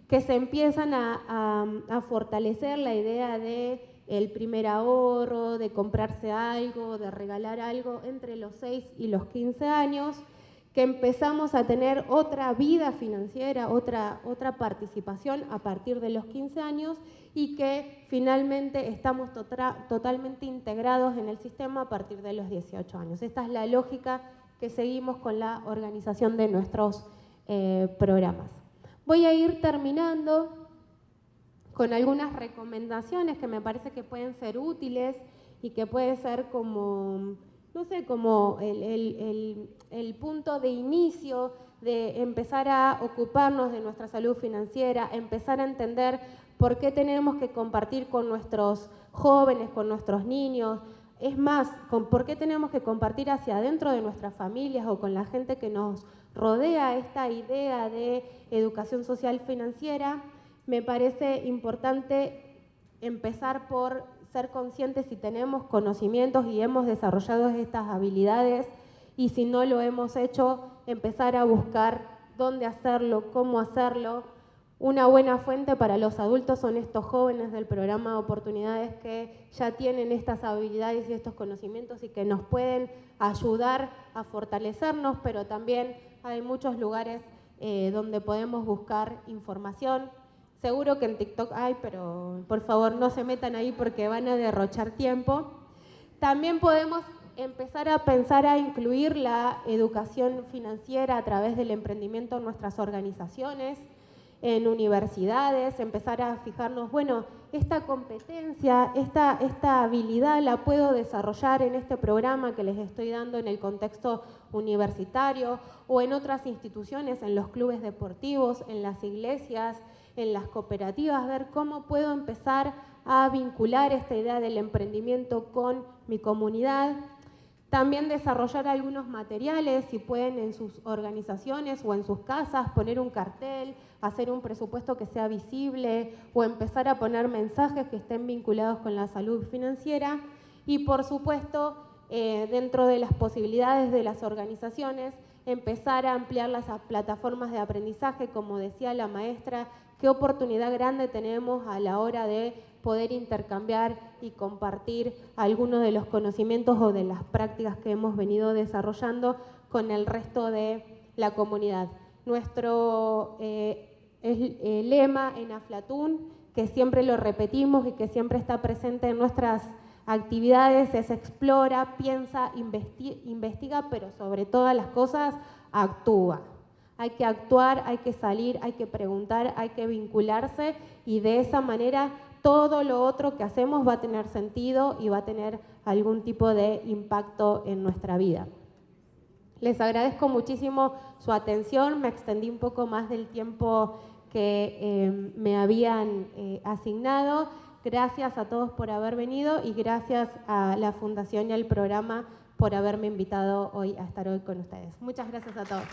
que se empiezan a fortalecer la idea de el primer ahorro, de comprarse algo, de regalar algo entre los 6 y los 15 años, que empezamos a tener otra vida financiera, otra participación a partir de los 15 años y que finalmente estamos totalmente integrados en el sistema a partir de los 18 años. Esta es la lógica que seguimos con la organización de nuestros programas. Voy a ir terminando con algunas recomendaciones que me parece que pueden ser útiles y que puede ser como, no sé, como el punto de inicio de empezar a ocuparnos de nuestra salud financiera, empezar a entender por qué tenemos que compartir con nuestros jóvenes, con nuestros niños. Es más, por qué tenemos que compartir hacia adentro de nuestras familias o con la gente que nos rodea esta idea de educación social financiera. Me parece importante empezar por ser conscientes si tenemos conocimientos y hemos desarrollado estas habilidades y si no lo hemos hecho, empezar a buscar dónde hacerlo, cómo hacerlo. Una buena fuente para los adultos son estos jóvenes del programa de oportunidades que ya tienen estas habilidades y estos conocimientos y que nos pueden ayudar a fortalecernos, pero también hay muchos lugares donde podemos buscar información. Seguro que en TikTok hay, pero por favor no se metan ahí porque van a derrochar tiempo. También podemos empezar a pensar a incluir la educación financiera a través del emprendimiento en nuestras organizaciones, en universidades, empezar a fijarnos, bueno, esta competencia, esta habilidad la puedo desarrollar en este programa que les estoy dando en el contexto universitario o en otras instituciones, en los clubes deportivos, en las iglesias, en las cooperativas, ver cómo puedo empezar a vincular esta idea del emprendimiento con mi comunidad. También desarrollar algunos materiales, si pueden en sus organizaciones o en sus casas, poner un cartel, hacer un presupuesto que sea visible o empezar a poner mensajes que estén vinculados con la salud financiera. Y por supuesto, dentro de las posibilidades de las organizaciones, empezar a ampliar las plataformas de aprendizaje, como decía la maestra, qué oportunidad grande tenemos a la hora de poder intercambiar y compartir algunos de los conocimientos o de las prácticas que hemos venido desarrollando con el resto de la comunidad. Nuestro lema en Aflatún, que siempre lo repetimos y que siempre está presente en nuestras actividades, es explora, piensa, investiga, pero sobre todas las cosas, actúa. Hay que actuar, hay que salir, hay que preguntar, hay que vincularse y de esa manera todo lo otro que hacemos va a tener sentido y va a tener algún tipo de impacto en nuestra vida. Les agradezco muchísimo su atención, me extendí un poco más del tiempo que me habían asignado. Gracias a todos por haber venido y gracias a la Fundación y al programa por haberme invitado hoy a estar hoy con ustedes. Muchas gracias a todos.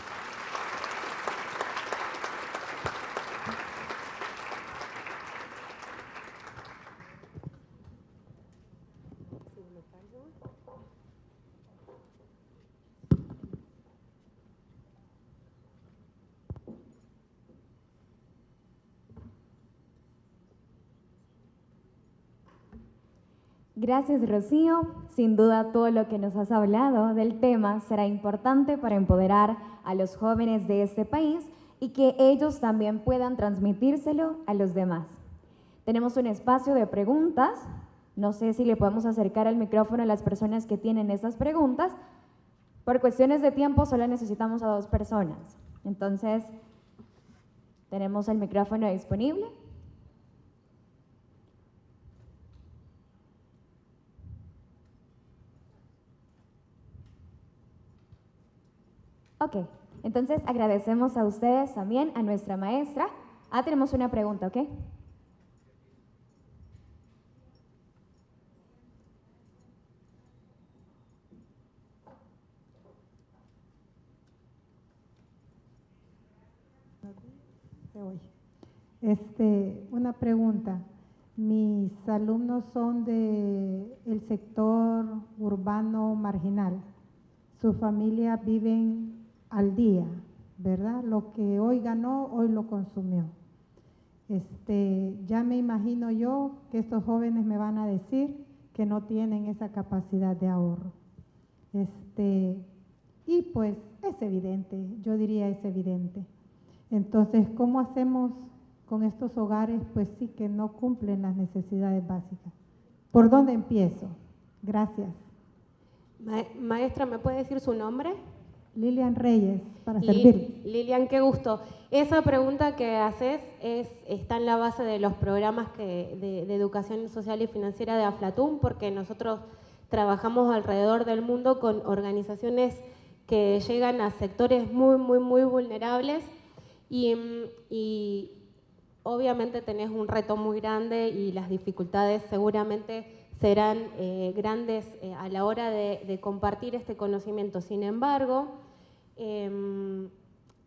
Gracias, Rocío. Sin duda todo lo que nos has hablado del tema será importante para empoderar a los jóvenes de este país y que ellos también puedan transmitírselo a los demás. Tenemos un espacio de preguntas. No sé si le podemos acercar el micrófono a las personas que tienen esas preguntas. Por cuestiones de tiempo solo necesitamos a 2 personas. Entonces, tenemos el micrófono disponible. Ok, entonces agradecemos a ustedes también, a nuestra maestra. Tenemos una pregunta, ¿ok? Una pregunta. Mis alumnos son del sector urbano marginal. Sus familias viven al día, ¿verdad? Lo que hoy ganó, hoy lo consumió. Ya me imagino yo que estos jóvenes me van a decir que no tienen esa capacidad de ahorro. Y pues es evidente, yo diría es evidente. Entonces, ¿cómo hacemos con estos hogares? Pues sí que no cumplen las necesidades básicas. ¿Por dónde empiezo? Gracias. Maestra, ¿me puede decir su nombre? Lilian Reyes, para servir. Lilian, qué gusto. Esa pregunta que haces está en la base de los programas de educación social y financiera de Aflatún, porque nosotros trabajamos alrededor del mundo con organizaciones que llegan a sectores muy vulnerables y obviamente tenés un reto muy grande y las dificultades seguramente serán grandes a la hora de compartir este conocimiento. Sin embargo,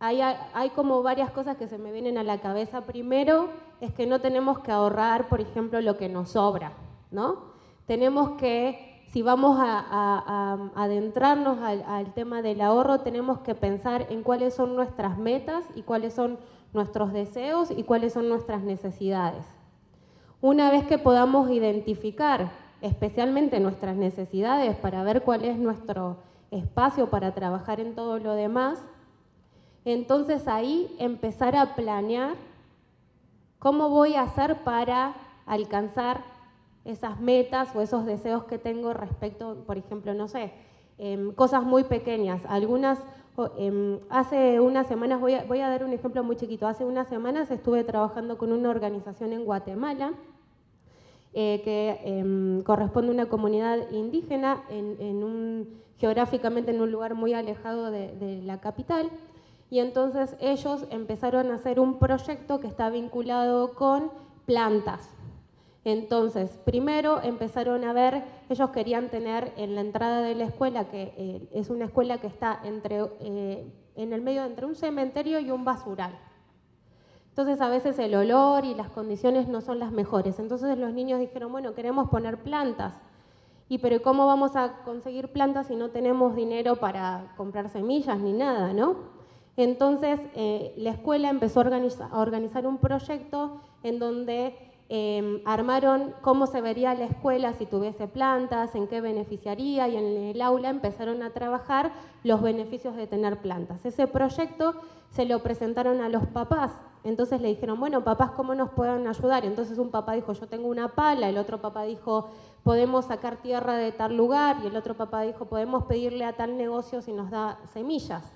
hay como varias cosas que se me vienen a la cabeza. Primero, es que no tenemos que ahorrar, por ejemplo, lo que nos sobra, ¿no? Tenemos que, si vamos a adentrarnos al tema del ahorro, tenemos que pensar en cuáles son nuestras metas y cuáles son nuestros deseos y cuáles son nuestras necesidades. Una vez que podamos identificar especialmente nuestras necesidades para ver cuál es nuestro espacio para trabajar en todo lo demás, entonces ahí empezar a planear ¿Cómo voy a hacer para alcanzar esas metas o esos deseos que tengo respecto, por ejemplo, no sé, cosas muy pequeñas? Algunas, hace unas semanas, voy a dar un ejemplo muy chiquito, hace unas semanas estuve trabajando con una organización en Guatemala que corresponde a una comunidad indígena geográficamente en un lugar muy alejado de la capital. Y entonces ellos empezaron a hacer un proyecto que está vinculado con plantas. Entonces, primero empezaron a ver, ellos querían tener en la entrada de la escuela, que es una escuela que está en el medio entre un cementerio y un basural. Entonces a veces el olor y las condiciones no son las mejores. Entonces los niños dijeron, bueno, queremos poner plantas. Pero ¿cómo vamos a conseguir plantas si no tenemos dinero para comprar semillas ni nada, ¿no? Entonces, la escuela empezó a organizar un proyecto en donde armaron cómo se vería la escuela si tuviese plantas, en qué beneficiaría, y en el aula empezaron a trabajar los beneficios de tener plantas. Ese proyecto se lo presentaron a los papás. Entonces le dijeron, bueno, papás, ¿cómo nos pueden ayudar? Entonces un papá dijo, yo tengo una pala, el otro papá dijo, podemos sacar tierra de tal lugar, y el otro papá dijo, podemos pedirle a tal negocio si nos da semillas.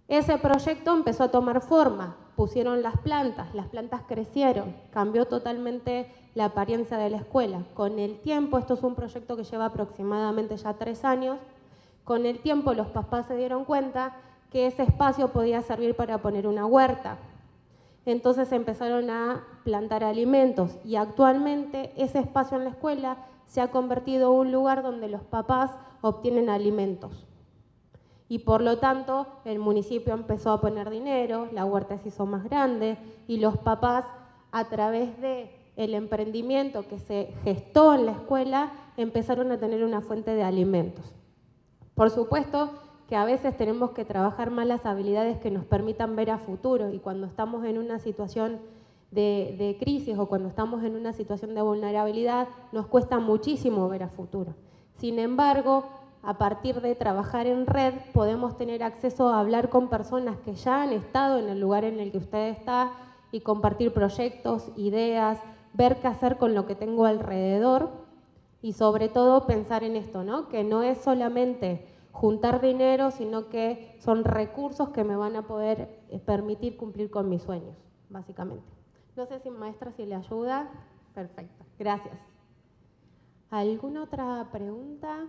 Ese proyecto empezó a tomar forma, pusieron las plantas crecieron, cambió totalmente la apariencia de la escuela. Con el tiempo, esto es un proyecto que lleva aproximadamente ya 3 años, con el tiempo los papás se dieron cuenta que ese espacio podía servir para poner una huerta. Entonces empezaron a plantar alimentos y actualmente ese espacio en la escuela se ha convertido en un lugar donde los papás obtienen alimentos. Y por lo tanto el municipio empezó a poner dinero, la huerta se hizo más grande y los papás, a través del emprendimiento que se gestó en la escuela, empezaron a tener una fuente de alimentos. Por supuesto que a veces tenemos que trabajar más las habilidades que nos permitan ver a futuro, y cuando estamos en una situación de crisis o cuando estamos en una situación de vulnerabilidad nos cuesta muchísimo ver a futuro. Sin embargo, a partir de trabajar en red podemos tener acceso a hablar con personas que ya han estado en el lugar en el que usted está y compartir proyectos, ideas, ver qué hacer con lo que tengo alrededor y sobre todo pensar en esto, ¿no? Que no es solamente juntar dinero, sino que son recursos que me van a poder permitir cumplir con mis sueños, básicamente. No sé si maestra, si le ayuda. Perfecto, gracias. ¿Alguna otra pregunta?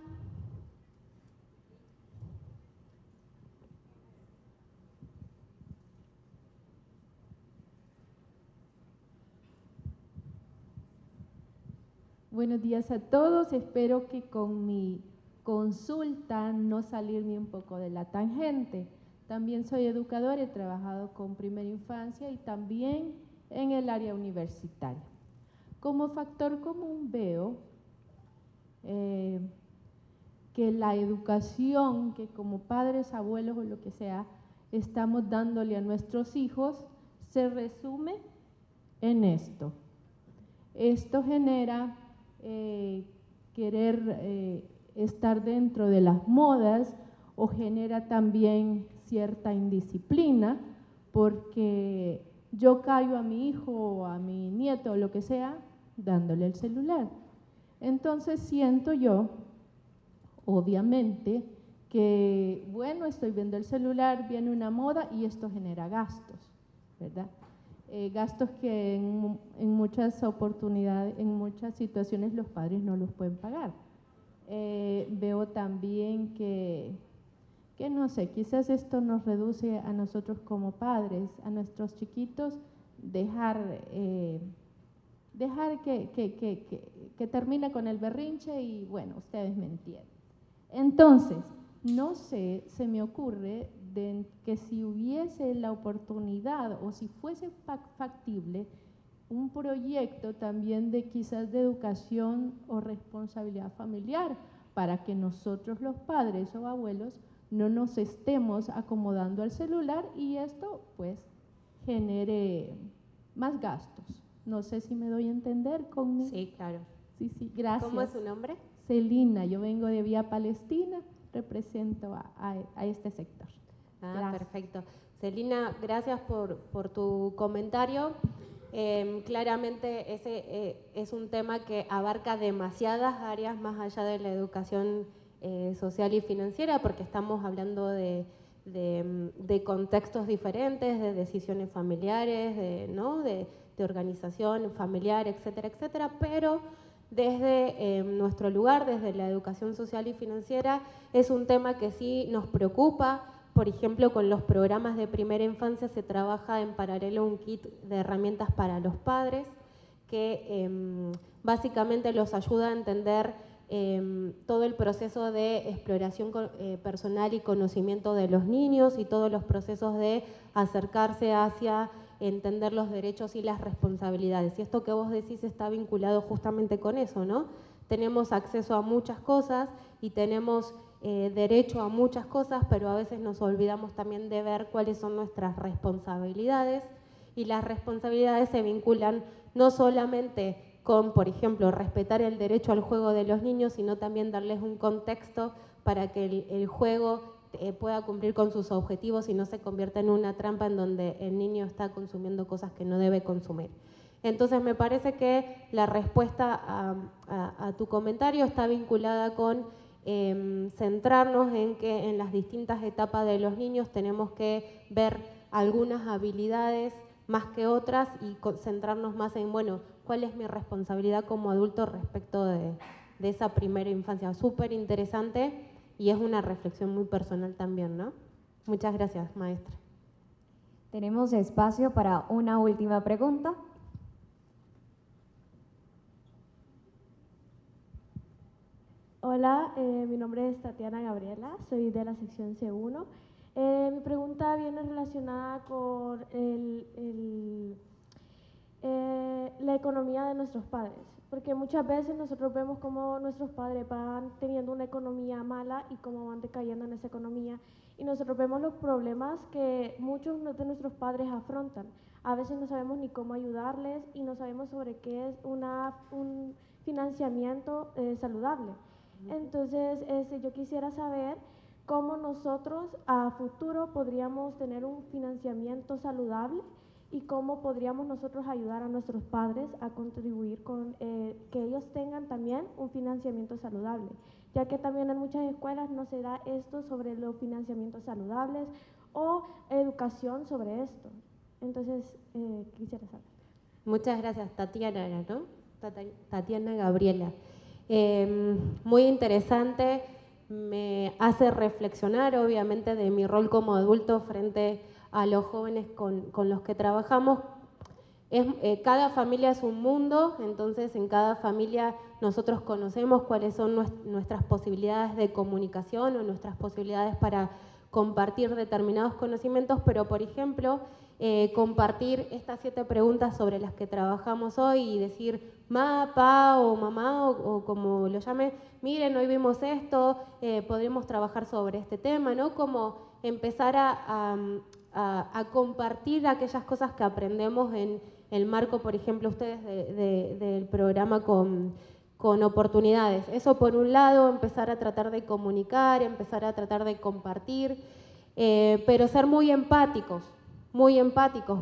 Buenos días a todos. Espero que con mi consulta no salirme un poco de la tangente. También soy educadora, he trabajado con primera infancia y también en el área universitaria. Como factor común veo que la educación que como padres, abuelos o lo que sea estamos dándole a nuestros hijos se resume en esto. Esto genera querer estar dentro de las modas o genera también cierta indisciplina, porque yo callo a mi hijo o a mi nieto o lo que sea dándole el celular. Entonces siento yo, obviamente, que bueno, estoy viendo el celular, viene una moda y esto genera gastos, ¿verdad? Gastos que en muchas oportunidades, en muchas situaciones los padres no los pueden pagar. Veo también que no sé, quizás esto nos reduce a nosotros como padres, a nuestros chiquitos, dejar que termine con el berrinche y bueno, ustedes me entienden. Entonces, no sé, se me ocurre que si hubiese la oportunidad o si fuese factible un proyecto también de quizás de educación o responsabilidad familiar para que nosotros los padres o abuelos no nos estemos acomodando al celular y esto pues genere más gastos. No sé si me doy a entender conmigo. Sí, claro. Sí, gracias. ¿Cómo es su nombre? Celina, yo vengo de Vía Palestina, represento a este sector. Perfecto. Celina, gracias por tu comentario. Claramente ese es un tema que abarca demasiadas áreas más allá de la educación social y financiera, porque estamos hablando de contextos diferentes, de decisiones familiares, de organización familiar, etcétera, etcétera, pero desde nuestro lugar, desde la educación social y financiera, es un tema que sí nos preocupa. Por ejemplo, con los programas de primera infancia se trabaja en paralelo un kit de herramientas para los padres que básicamente los ayuda a entender todo el proceso de exploración personal y conocimiento de los niños y todos los procesos de acercarse hacia entender los derechos y las responsabilidades. Y esto que vos decís está vinculado justamente con eso, ¿no? Tenemos acceso a muchas cosas y tenemos derecho a muchas cosas, pero a veces nos olvidamos también de ver cuáles son nuestras responsabilidades, y las responsabilidades se vinculan no solamente con, por ejemplo, respetar el derecho al juego de los niños, sino también darles un contexto para que el juego pueda cumplir con sus objetivos y no se convierta en una trampa en donde el niño está consumiendo cosas que no debe consumir. Entonces me parece que la respuesta a tu comentario está vinculada con centrarnos en que en las distintas etapas de los niños tenemos que ver algunas habilidades más que otras y centrarnos más en, bueno, ¿cuál es mi responsabilidad como adulto respecto de esa primera infancia? Súper interesante y es una reflexión muy personal también, ¿no? Muchas gracias, maestra. Tenemos espacio para una última pregunta. Hola, mi nombre es Tatiana Gabriela, soy de la sección C1. Mi pregunta viene relacionada con la economía de nuestros padres, porque muchas veces nosotros vemos cómo nuestros padres van teniendo una economía mala y cómo van decayendo en esa economía, y nosotros vemos los problemas que muchos de nuestros padres afrontan. A veces no sabemos ni cómo ayudarles y no sabemos sobre qué es un financiamiento saludable. Entonces, yo quisiera saber cómo nosotros a futuro podríamos tener un financiamiento saludable y cómo podríamos nosotros ayudar a nuestros padres a contribuir con que ellos tengan también un financiamiento saludable, ya que también en muchas escuelas no se da esto sobre los financiamientos saludables o educación sobre esto. Entonces, quisiera saber. Muchas gracias, Tatiana, ¿no? Tatiana Gabriela. Muy interesante, me hace reflexionar obviamente de mi rol como adulto frente a los jóvenes con los que trabajamos. Cada familia es un mundo, entonces en cada familia nosotros conocemos cuáles son nuestras posibilidades de comunicación o nuestras posibilidades para compartir determinados conocimientos, pero por ejemplo, compartir estas 7 preguntas sobre las que trabajamos hoy y decir, pa o mamá o como lo llame, miren, hoy vimos esto, podríamos trabajar sobre este tema, ¿no? Como empezar a compartir aquellas cosas que aprendemos en el marco, por ejemplo, ustedes del programa con oportunidades. Eso por un lado, empezar a tratar de comunicar, empezar a tratar de compartir, pero ser muy empáticos,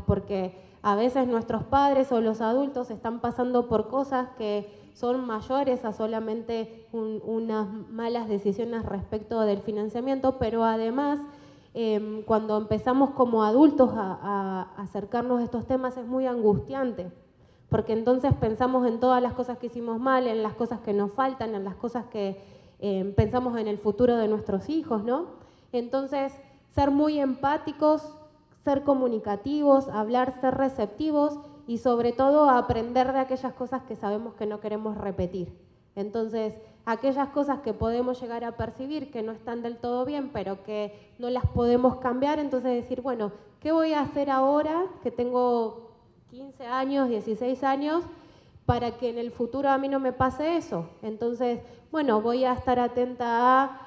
porque a veces nuestros padres o los adultos están pasando por cosas que son mayores a solamente unas malas decisiones respecto del financiamiento, pero además cuando empezamos como adultos a acercarnos a estos temas es muy angustiante, porque entonces pensamos en todas las cosas que hicimos mal, en las cosas que nos faltan, en las cosas que pensamos en el futuro de nuestros hijos, ¿no? Entonces, ser muy empáticos, ser comunicativos, hablar, ser receptivos y sobre todo aprender de aquellas cosas que sabemos que no queremos repetir. Entonces, aquellas cosas que podemos llegar a percibir que no están del todo bien, pero que no las podemos cambiar, entonces decir, bueno, ¿qué voy a hacer ahora que tengo 15 años, 16 años, para que en el futuro a mí no me pase eso? Entonces, bueno, voy a estar atenta a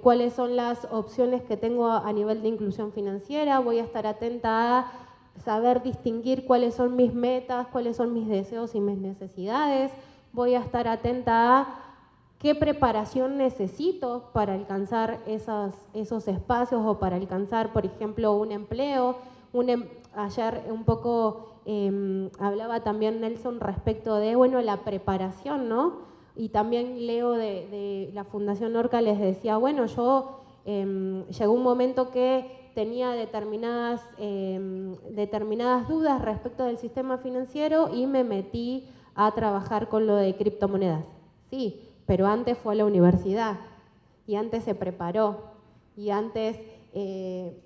cuáles son las opciones que tengo a nivel de inclusión financiera, voy a estar atenta a saber distinguir cuáles son mis metas, cuáles son mis deseos y mis necesidades, voy a estar atenta a qué preparación necesito para alcanzar esos espacios o para alcanzar, por ejemplo, un empleo. ayer un poco hablaba también Nelson respecto de, bueno, la preparación, ¿no? Y también Leo de la Fundación Orca les decía, bueno, yo llegó un momento que tenía determinadas dudas respecto del sistema financiero y me metí a trabajar con lo de criptomonedas. Sí, pero antes fue a la universidad y antes se preparó y antes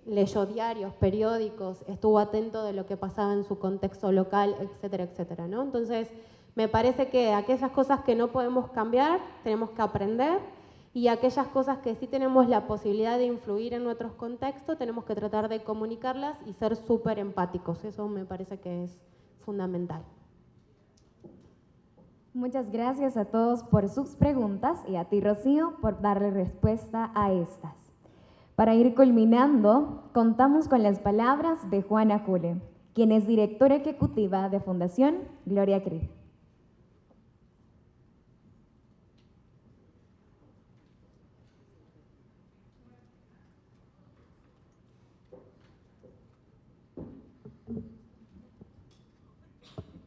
leyó diarios, periódicos, estuvo atento de lo que pasaba en su contexto local, etcétera, etcétera, ¿no? Entonces, me parece que aquellas cosas que no podemos cambiar, tenemos que aprender, y aquellas cosas que sí tenemos la posibilidad de influir en nuestros contextos, tenemos que tratar de comunicarlas y ser súper empáticos. Eso me parece que es fundamental. Muchas gracias a todos por sus preguntas y a ti, Rocío, por darle respuesta a estas. Para ir culminando, contamos con las palabras de Juana Jule, quien es directora ejecutiva de Fundación Gloria Creed.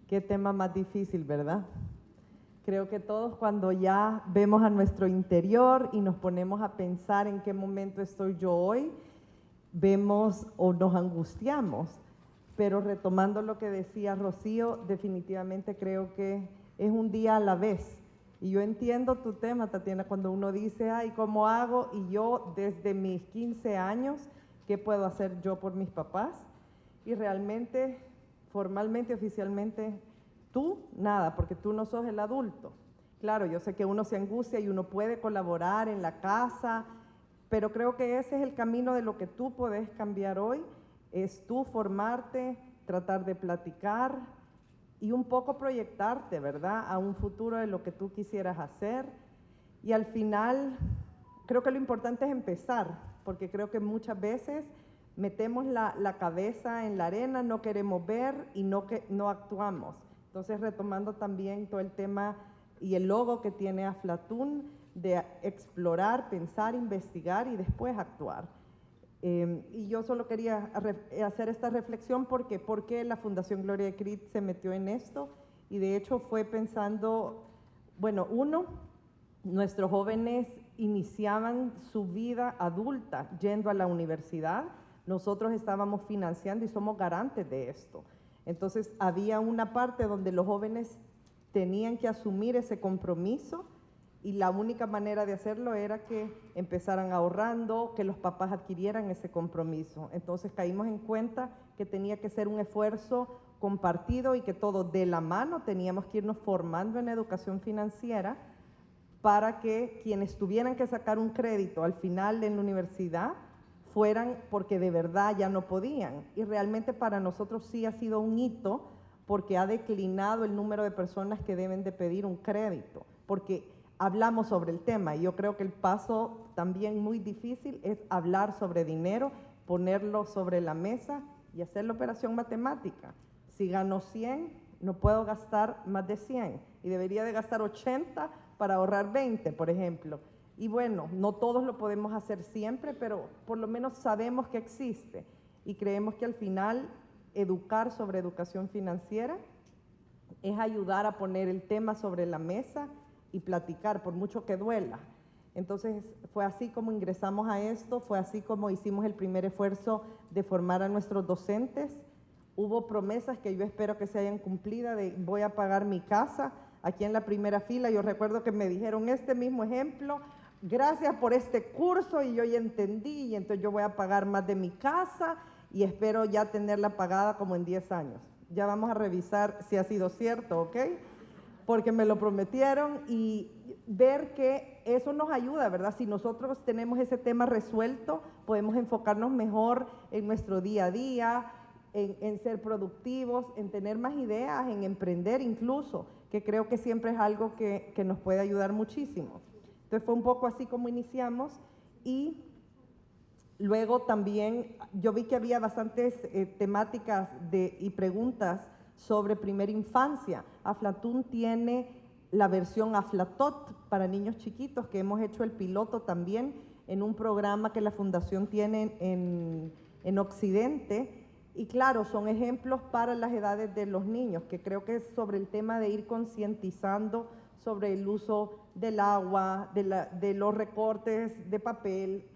Qué tema más difícil, ¿verdad? Creo que todos cuando ya vemos a nuestro interior y nos ponemos a pensar en qué momento estoy yo hoy, vemos o nos angustiamos. Pero retomando lo que decía Rocío, definitivamente creo que es un día a la vez. Y yo entiendo tu tema, Tatiana, cuando uno dice, ay, ¿cómo hago? Y yo desde mis 15 años, ¿qué puedo hacer yo por mis papás? Y realmente, formalmente, oficialmente, tú, nada, porque tú no sos el adulto. Claro, yo sé que uno se angustia y uno puede colaborar en la casa, pero creo que ese es el camino de lo que tú podés cambiar hoy, es tú formarte, tratar de platicar y un poco proyectarte, ¿verdad?, a un futuro de lo que tú quisieras hacer. Y al final, creo que lo importante es empezar, porque creo que muchas veces metemos la cabeza en la arena, no queremos ver y no actuamos. Entonces, retomando también todo el tema y el logo que tiene Aflatún de explorar, pensar, investigar y después actuar. Y yo solo quería hacer esta reflexión porque ¿por qué la Fundación Gloria Creed se metió en esto? Y de hecho fue pensando, bueno, nuestros jóvenes iniciaban su vida adulta yendo a la universidad. Nosotros estábamos financiando y somos garantes de esto. Entonces, había una parte donde los jóvenes tenían que asumir ese compromiso y la única manera de hacerlo era que empezaran ahorrando, que los papás adquirieran ese compromiso. Entonces, caímos en cuenta que tenía que ser un esfuerzo compartido y que todos de la mano teníamos que irnos formando en educación financiera para que quienes tuvieran que sacar un crédito al final de la universidad fueran porque de verdad ya no podían. Y realmente para nosotros sí ha sido un hito porque ha declinado el número de personas que deben de pedir un crédito, porque hablamos sobre el tema. Y yo creo que el paso también muy difícil es hablar sobre dinero, ponerlo sobre la mesa y hacer la operación matemática. Si gano 100, no puedo gastar más de 100 y debería de gastar 80 para ahorrar 20, por ejemplo. Y bueno, no todos lo podemos hacer siempre, pero por lo menos sabemos que existe y creemos que al final educar sobre educación financiera es ayudar a poner el tema sobre la mesa y platicar, por mucho que duela. Entonces fue así como ingresamos a esto, fue así como hicimos el primer esfuerzo de formar a nuestros docentes. Hubo promesas que yo espero que se hayan cumplido de voy a pagar mi casa. Aquí en la primera fila yo recuerdo que me dijeron este mismo ejemplo, gracias por este curso y yo ya entendí y entonces yo voy a pagar más de mi casa y espero ya tenerla pagada como en 10 años. Ya vamos a revisar si ha sido cierto, ¿ok? Porque me lo prometieron y ver que eso nos ayuda, ¿verdad? Si nosotros tenemos ese tema resuelto, podemos enfocarnos mejor en nuestro día a día, en ser productivos, en tener más ideas, en emprender incluso, que creo que siempre es algo que nos puede ayudar muchísimo. Entonces fue un poco así como iniciamos y luego también yo vi que había bastantes temáticas y preguntas sobre primera infancia. Aflatún tiene la versión Aflatot para niños chiquitos, que hemos hecho el piloto también en un programa que la Fundación tiene en Occidente, Y claro, son ejemplos para las edades de los niños, que creo que es sobre el tema de ir concientizando sobre el uso del agua, de los recortes de papel.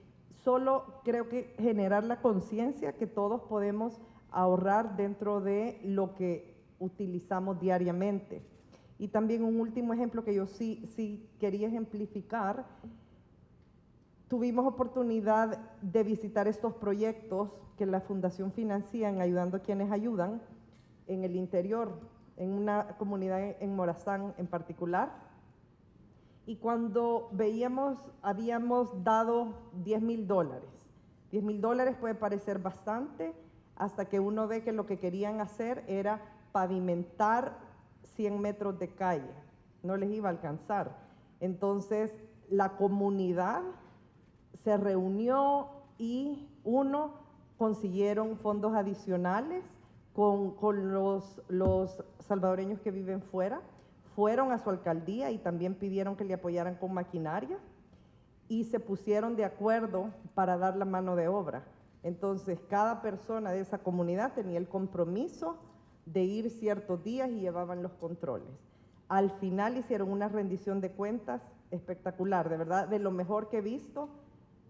Solo creo que generar la conciencia que todos podemos ahorrar dentro de lo que utilizamos diariamente. Y también un último ejemplo que yo sí quería ejemplificar. Tuvimos oportunidad de visitar estos proyectos que la Fundación financia en Ayudando a Quienes Ayudan en el interior, en una comunidad en Morazán en particular. Y cuando veíamos, habíamos dado $10,000. $10,000 puede parecer bastante, hasta que uno ve que lo que querían hacer era pavimentar 100 metros de calle. No les iba a alcanzar. Entonces, la comunidad se reunió y consiguieron fondos adicionales con los salvadoreños que viven fuera. Fueron a su alcaldía y también pidieron que le apoyaran con maquinaria y se pusieron de acuerdo para dar la mano de obra. Entonces, cada persona de esa comunidad tenía el compromiso de ir ciertos días y llevaban los controles. Al final hicieron una rendición de cuentas espectacular, de verdad, de lo mejor que he visto,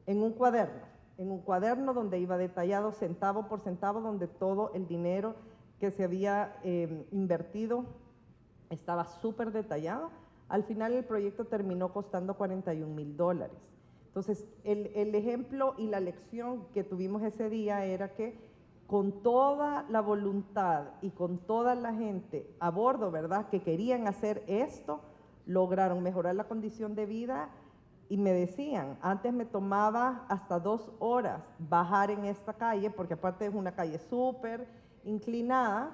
en un cuaderno donde iba detallado centavo por centavo, donde todo el dinero que se había invertido estaba súper detallado. Al final el proyecto terminó costando $41,000. Entonces, el ejemplo y la lección que tuvimos ese día era que con toda la voluntad y con toda la gente a bordo, ¿verdad?, que querían hacer esto, lograron mejorar la condición de vida. Y me decían, antes me tomaba hasta 2 horas bajar en esta calle, porque aparte es una calle súper inclinada,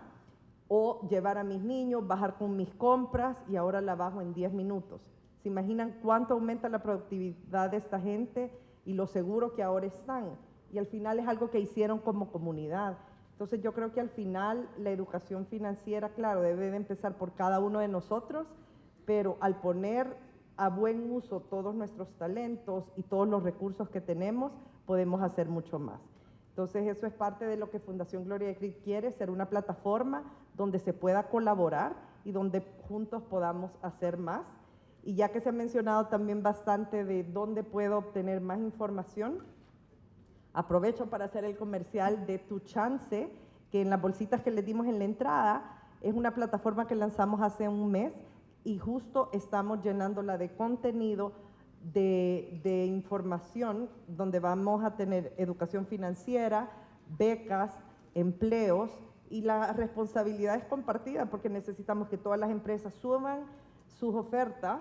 o llevar a mis niños, bajar con mis compras, y ahora la bajo en 10 minutos. ¿Se imaginan cuánto aumenta la productividad de esta gente y lo seguro que ahora están? Y al final es algo que hicieron como comunidad. Entonces yo creo que al final la educación financiera, claro, debe de empezar por cada uno de nosotros, pero al poner a buen uso todos nuestros talentos y todos los recursos que tenemos, podemos hacer mucho más. Entonces eso es parte de lo que Fundación Gloria de Cristo quiere, ser una plataforma donde se pueda colaborar y donde juntos podamos hacer más. Y ya que se ha mencionado también bastante de dónde puedo obtener más información, aprovecho para hacer el comercial de Tu Chance, que en las bolsitas que les dimos en la entrada, es una plataforma que lanzamos hace un mes, y justo estamos llenándola de contenido, de información, donde vamos a tener educación financiera, becas, empleos, y la responsabilidad es compartida porque necesitamos que todas las empresas suban sus ofertas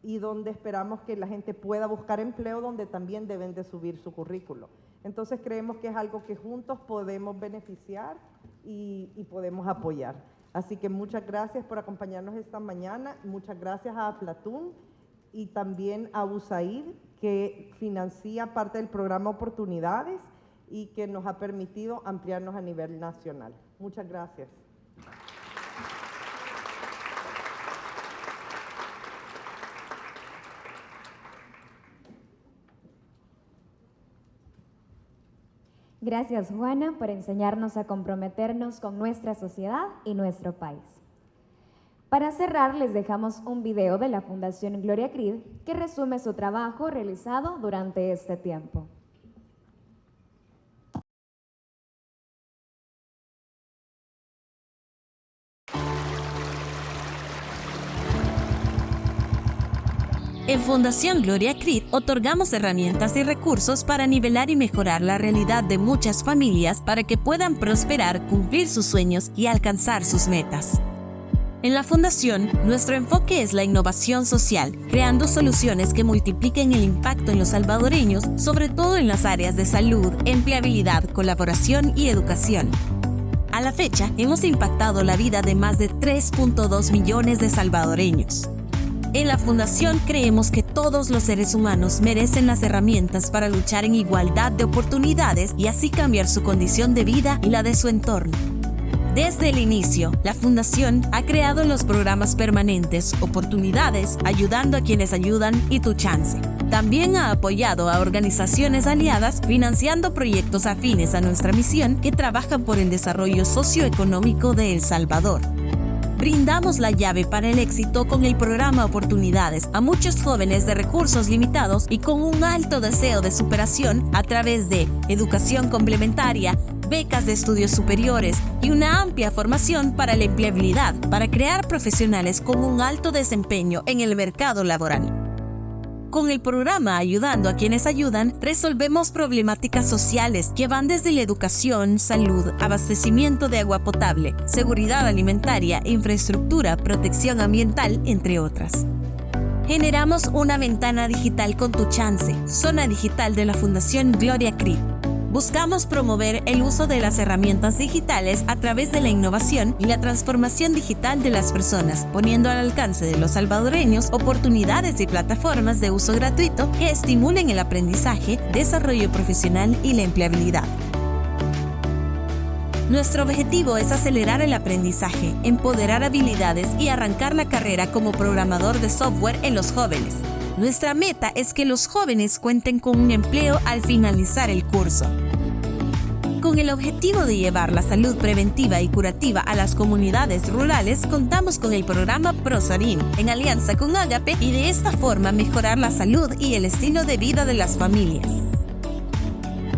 y donde esperamos que la gente pueda buscar empleo, donde también deben de subir su currículo. Entonces creemos que es algo que juntos podemos beneficiar y podemos apoyar. Así que muchas gracias por acompañarnos esta mañana, muchas gracias a Aflatun y también a USAID, que financia parte del programa Oportunidades y que nos ha permitido ampliarnos a nivel nacional. Muchas gracias. Gracias, Juana, por enseñarnos a comprometernos con nuestra sociedad y nuestro país. Para cerrar, les dejamos un video de la Fundación Gloria Creed que resume su trabajo realizado durante este tiempo. En Fundación Gloria Creed otorgamos herramientas y recursos para nivelar y mejorar la realidad de muchas familias para que puedan prosperar, cumplir sus sueños y alcanzar sus metas. En la Fundación, nuestro enfoque es la innovación social, creando soluciones que multipliquen el impacto en los salvadoreños, sobre todo en las áreas de salud, empleabilidad, colaboración y educación. A la fecha, hemos impactado la vida de más de 3.2 millones de salvadoreños. En la Fundación creemos que todos los seres humanos merecen las herramientas para luchar en igualdad de oportunidades y así cambiar su condición de vida y la de su entorno. Desde el inicio, la Fundación ha creado los programas permanentes, Oportunidades, Ayudando a quienes ayudan y Tu Chance. También ha apoyado a organizaciones aliadas financiando proyectos afines a nuestra misión que trabajan por el desarrollo socioeconómico de El Salvador. Brindamos la llave para el éxito con el programa Oportunidades a muchos jóvenes de recursos limitados y con un alto deseo de superación a través de educación complementaria, becas de estudios superiores y una amplia formación para la empleabilidad, para crear profesionales con un alto desempeño en el mercado laboral. Con el programa Ayudando a quienes ayudan, resolvemos problemáticas sociales que van desde la educación, salud, abastecimiento de agua potable, seguridad alimentaria, infraestructura, protección ambiental, entre otras. Generamos una ventana digital con Tu Chance, zona digital de la Fundación Gloria Creed. Buscamos promover el uso de las herramientas digitales a través de la innovación y la transformación digital de las personas, poniendo al alcance de los salvadoreños oportunidades y plataformas de uso gratuito que estimulen el aprendizaje, desarrollo profesional y la empleabilidad. Nuestro objetivo es acelerar el aprendizaje, empoderar habilidades y arrancar la carrera como programador de software en los jóvenes. Nuestra meta es que los jóvenes cuenten con un empleo al finalizar el curso. Con el objetivo de llevar la salud preventiva y curativa a las comunidades rurales, contamos con el programa ProSarim, en alianza con Agape, y de esta forma mejorar la salud y el estilo de vida de las familias.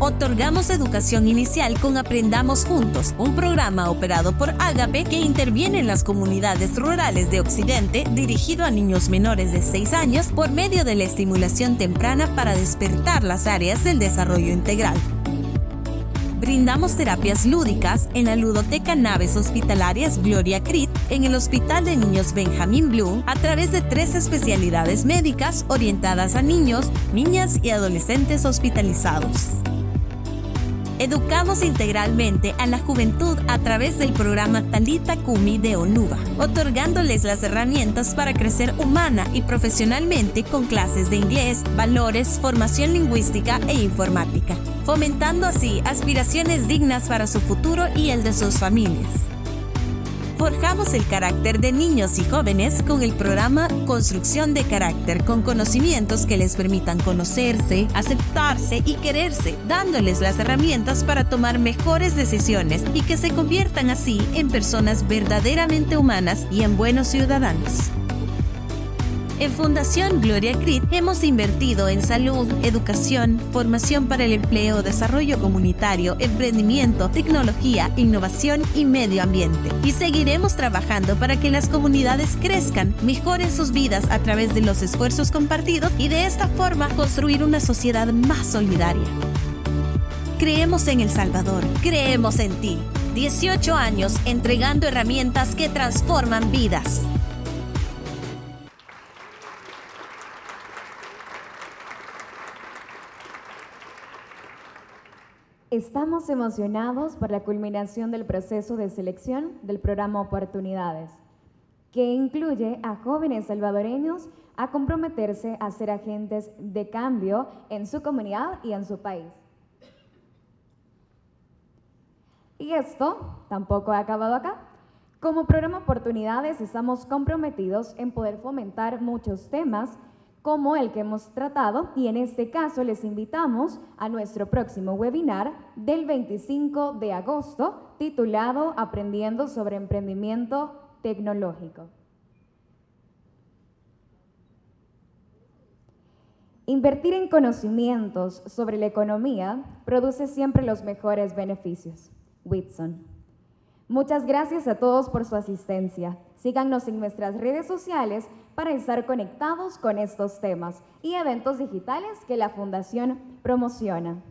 Otorgamos educación inicial con Aprendamos Juntos, un programa operado por Agape que interviene en las comunidades rurales de Occidente, dirigido a niños menores de 6 años por medio de la estimulación temprana para despertar las áreas del desarrollo integral. Brindamos terapias lúdicas en la Ludoteca Naves Hospitalarias Gloria Creed, en el Hospital de Niños Benjamín Bloom, a través de 3 especialidades médicas orientadas a niños, niñas y adolescentes hospitalizados. Educamos integralmente a la juventud a través del programa Talita Kumi de ONUBA, otorgándoles las herramientas para crecer humana y profesionalmente con clases de inglés, valores, formación lingüística e informática, fomentando así aspiraciones dignas para su futuro y el de sus familias. Forjamos el carácter de niños y jóvenes con el programa Construcción de Carácter, con conocimientos que les permitan conocerse, aceptarse y quererse, dándoles las herramientas para tomar mejores decisiones y que se conviertan así en personas verdaderamente humanas y en buenos ciudadanos. En Fundación Gloria Creed hemos invertido en salud, educación, formación para el empleo, desarrollo comunitario, emprendimiento, tecnología, innovación y medio ambiente. Y seguiremos trabajando para que las comunidades crezcan, mejoren sus vidas a través de los esfuerzos compartidos y de esta forma construir una sociedad más solidaria. Creemos en El Salvador, creemos en ti. 18 años entregando herramientas que transforman vidas. Estamos emocionados por la culminación del proceso de selección del programa Oportunidades, que incluye a jóvenes salvadoreños a comprometerse a ser agentes de cambio en su comunidad y en su país. Y esto tampoco ha acabado acá. Como programa Oportunidades estamos comprometidos en poder fomentar muchos temas como el que hemos tratado, y en este caso les invitamos a nuestro próximo webinar del 25 de agosto titulado Aprendiendo sobre Emprendimiento Tecnológico. Invertir en conocimientos sobre la economía produce siempre los mejores beneficios. Whitson. Muchas gracias a todos por su asistencia. Síganos en nuestras redes sociales para estar conectados con estos temas y eventos digitales que la Fundación promociona.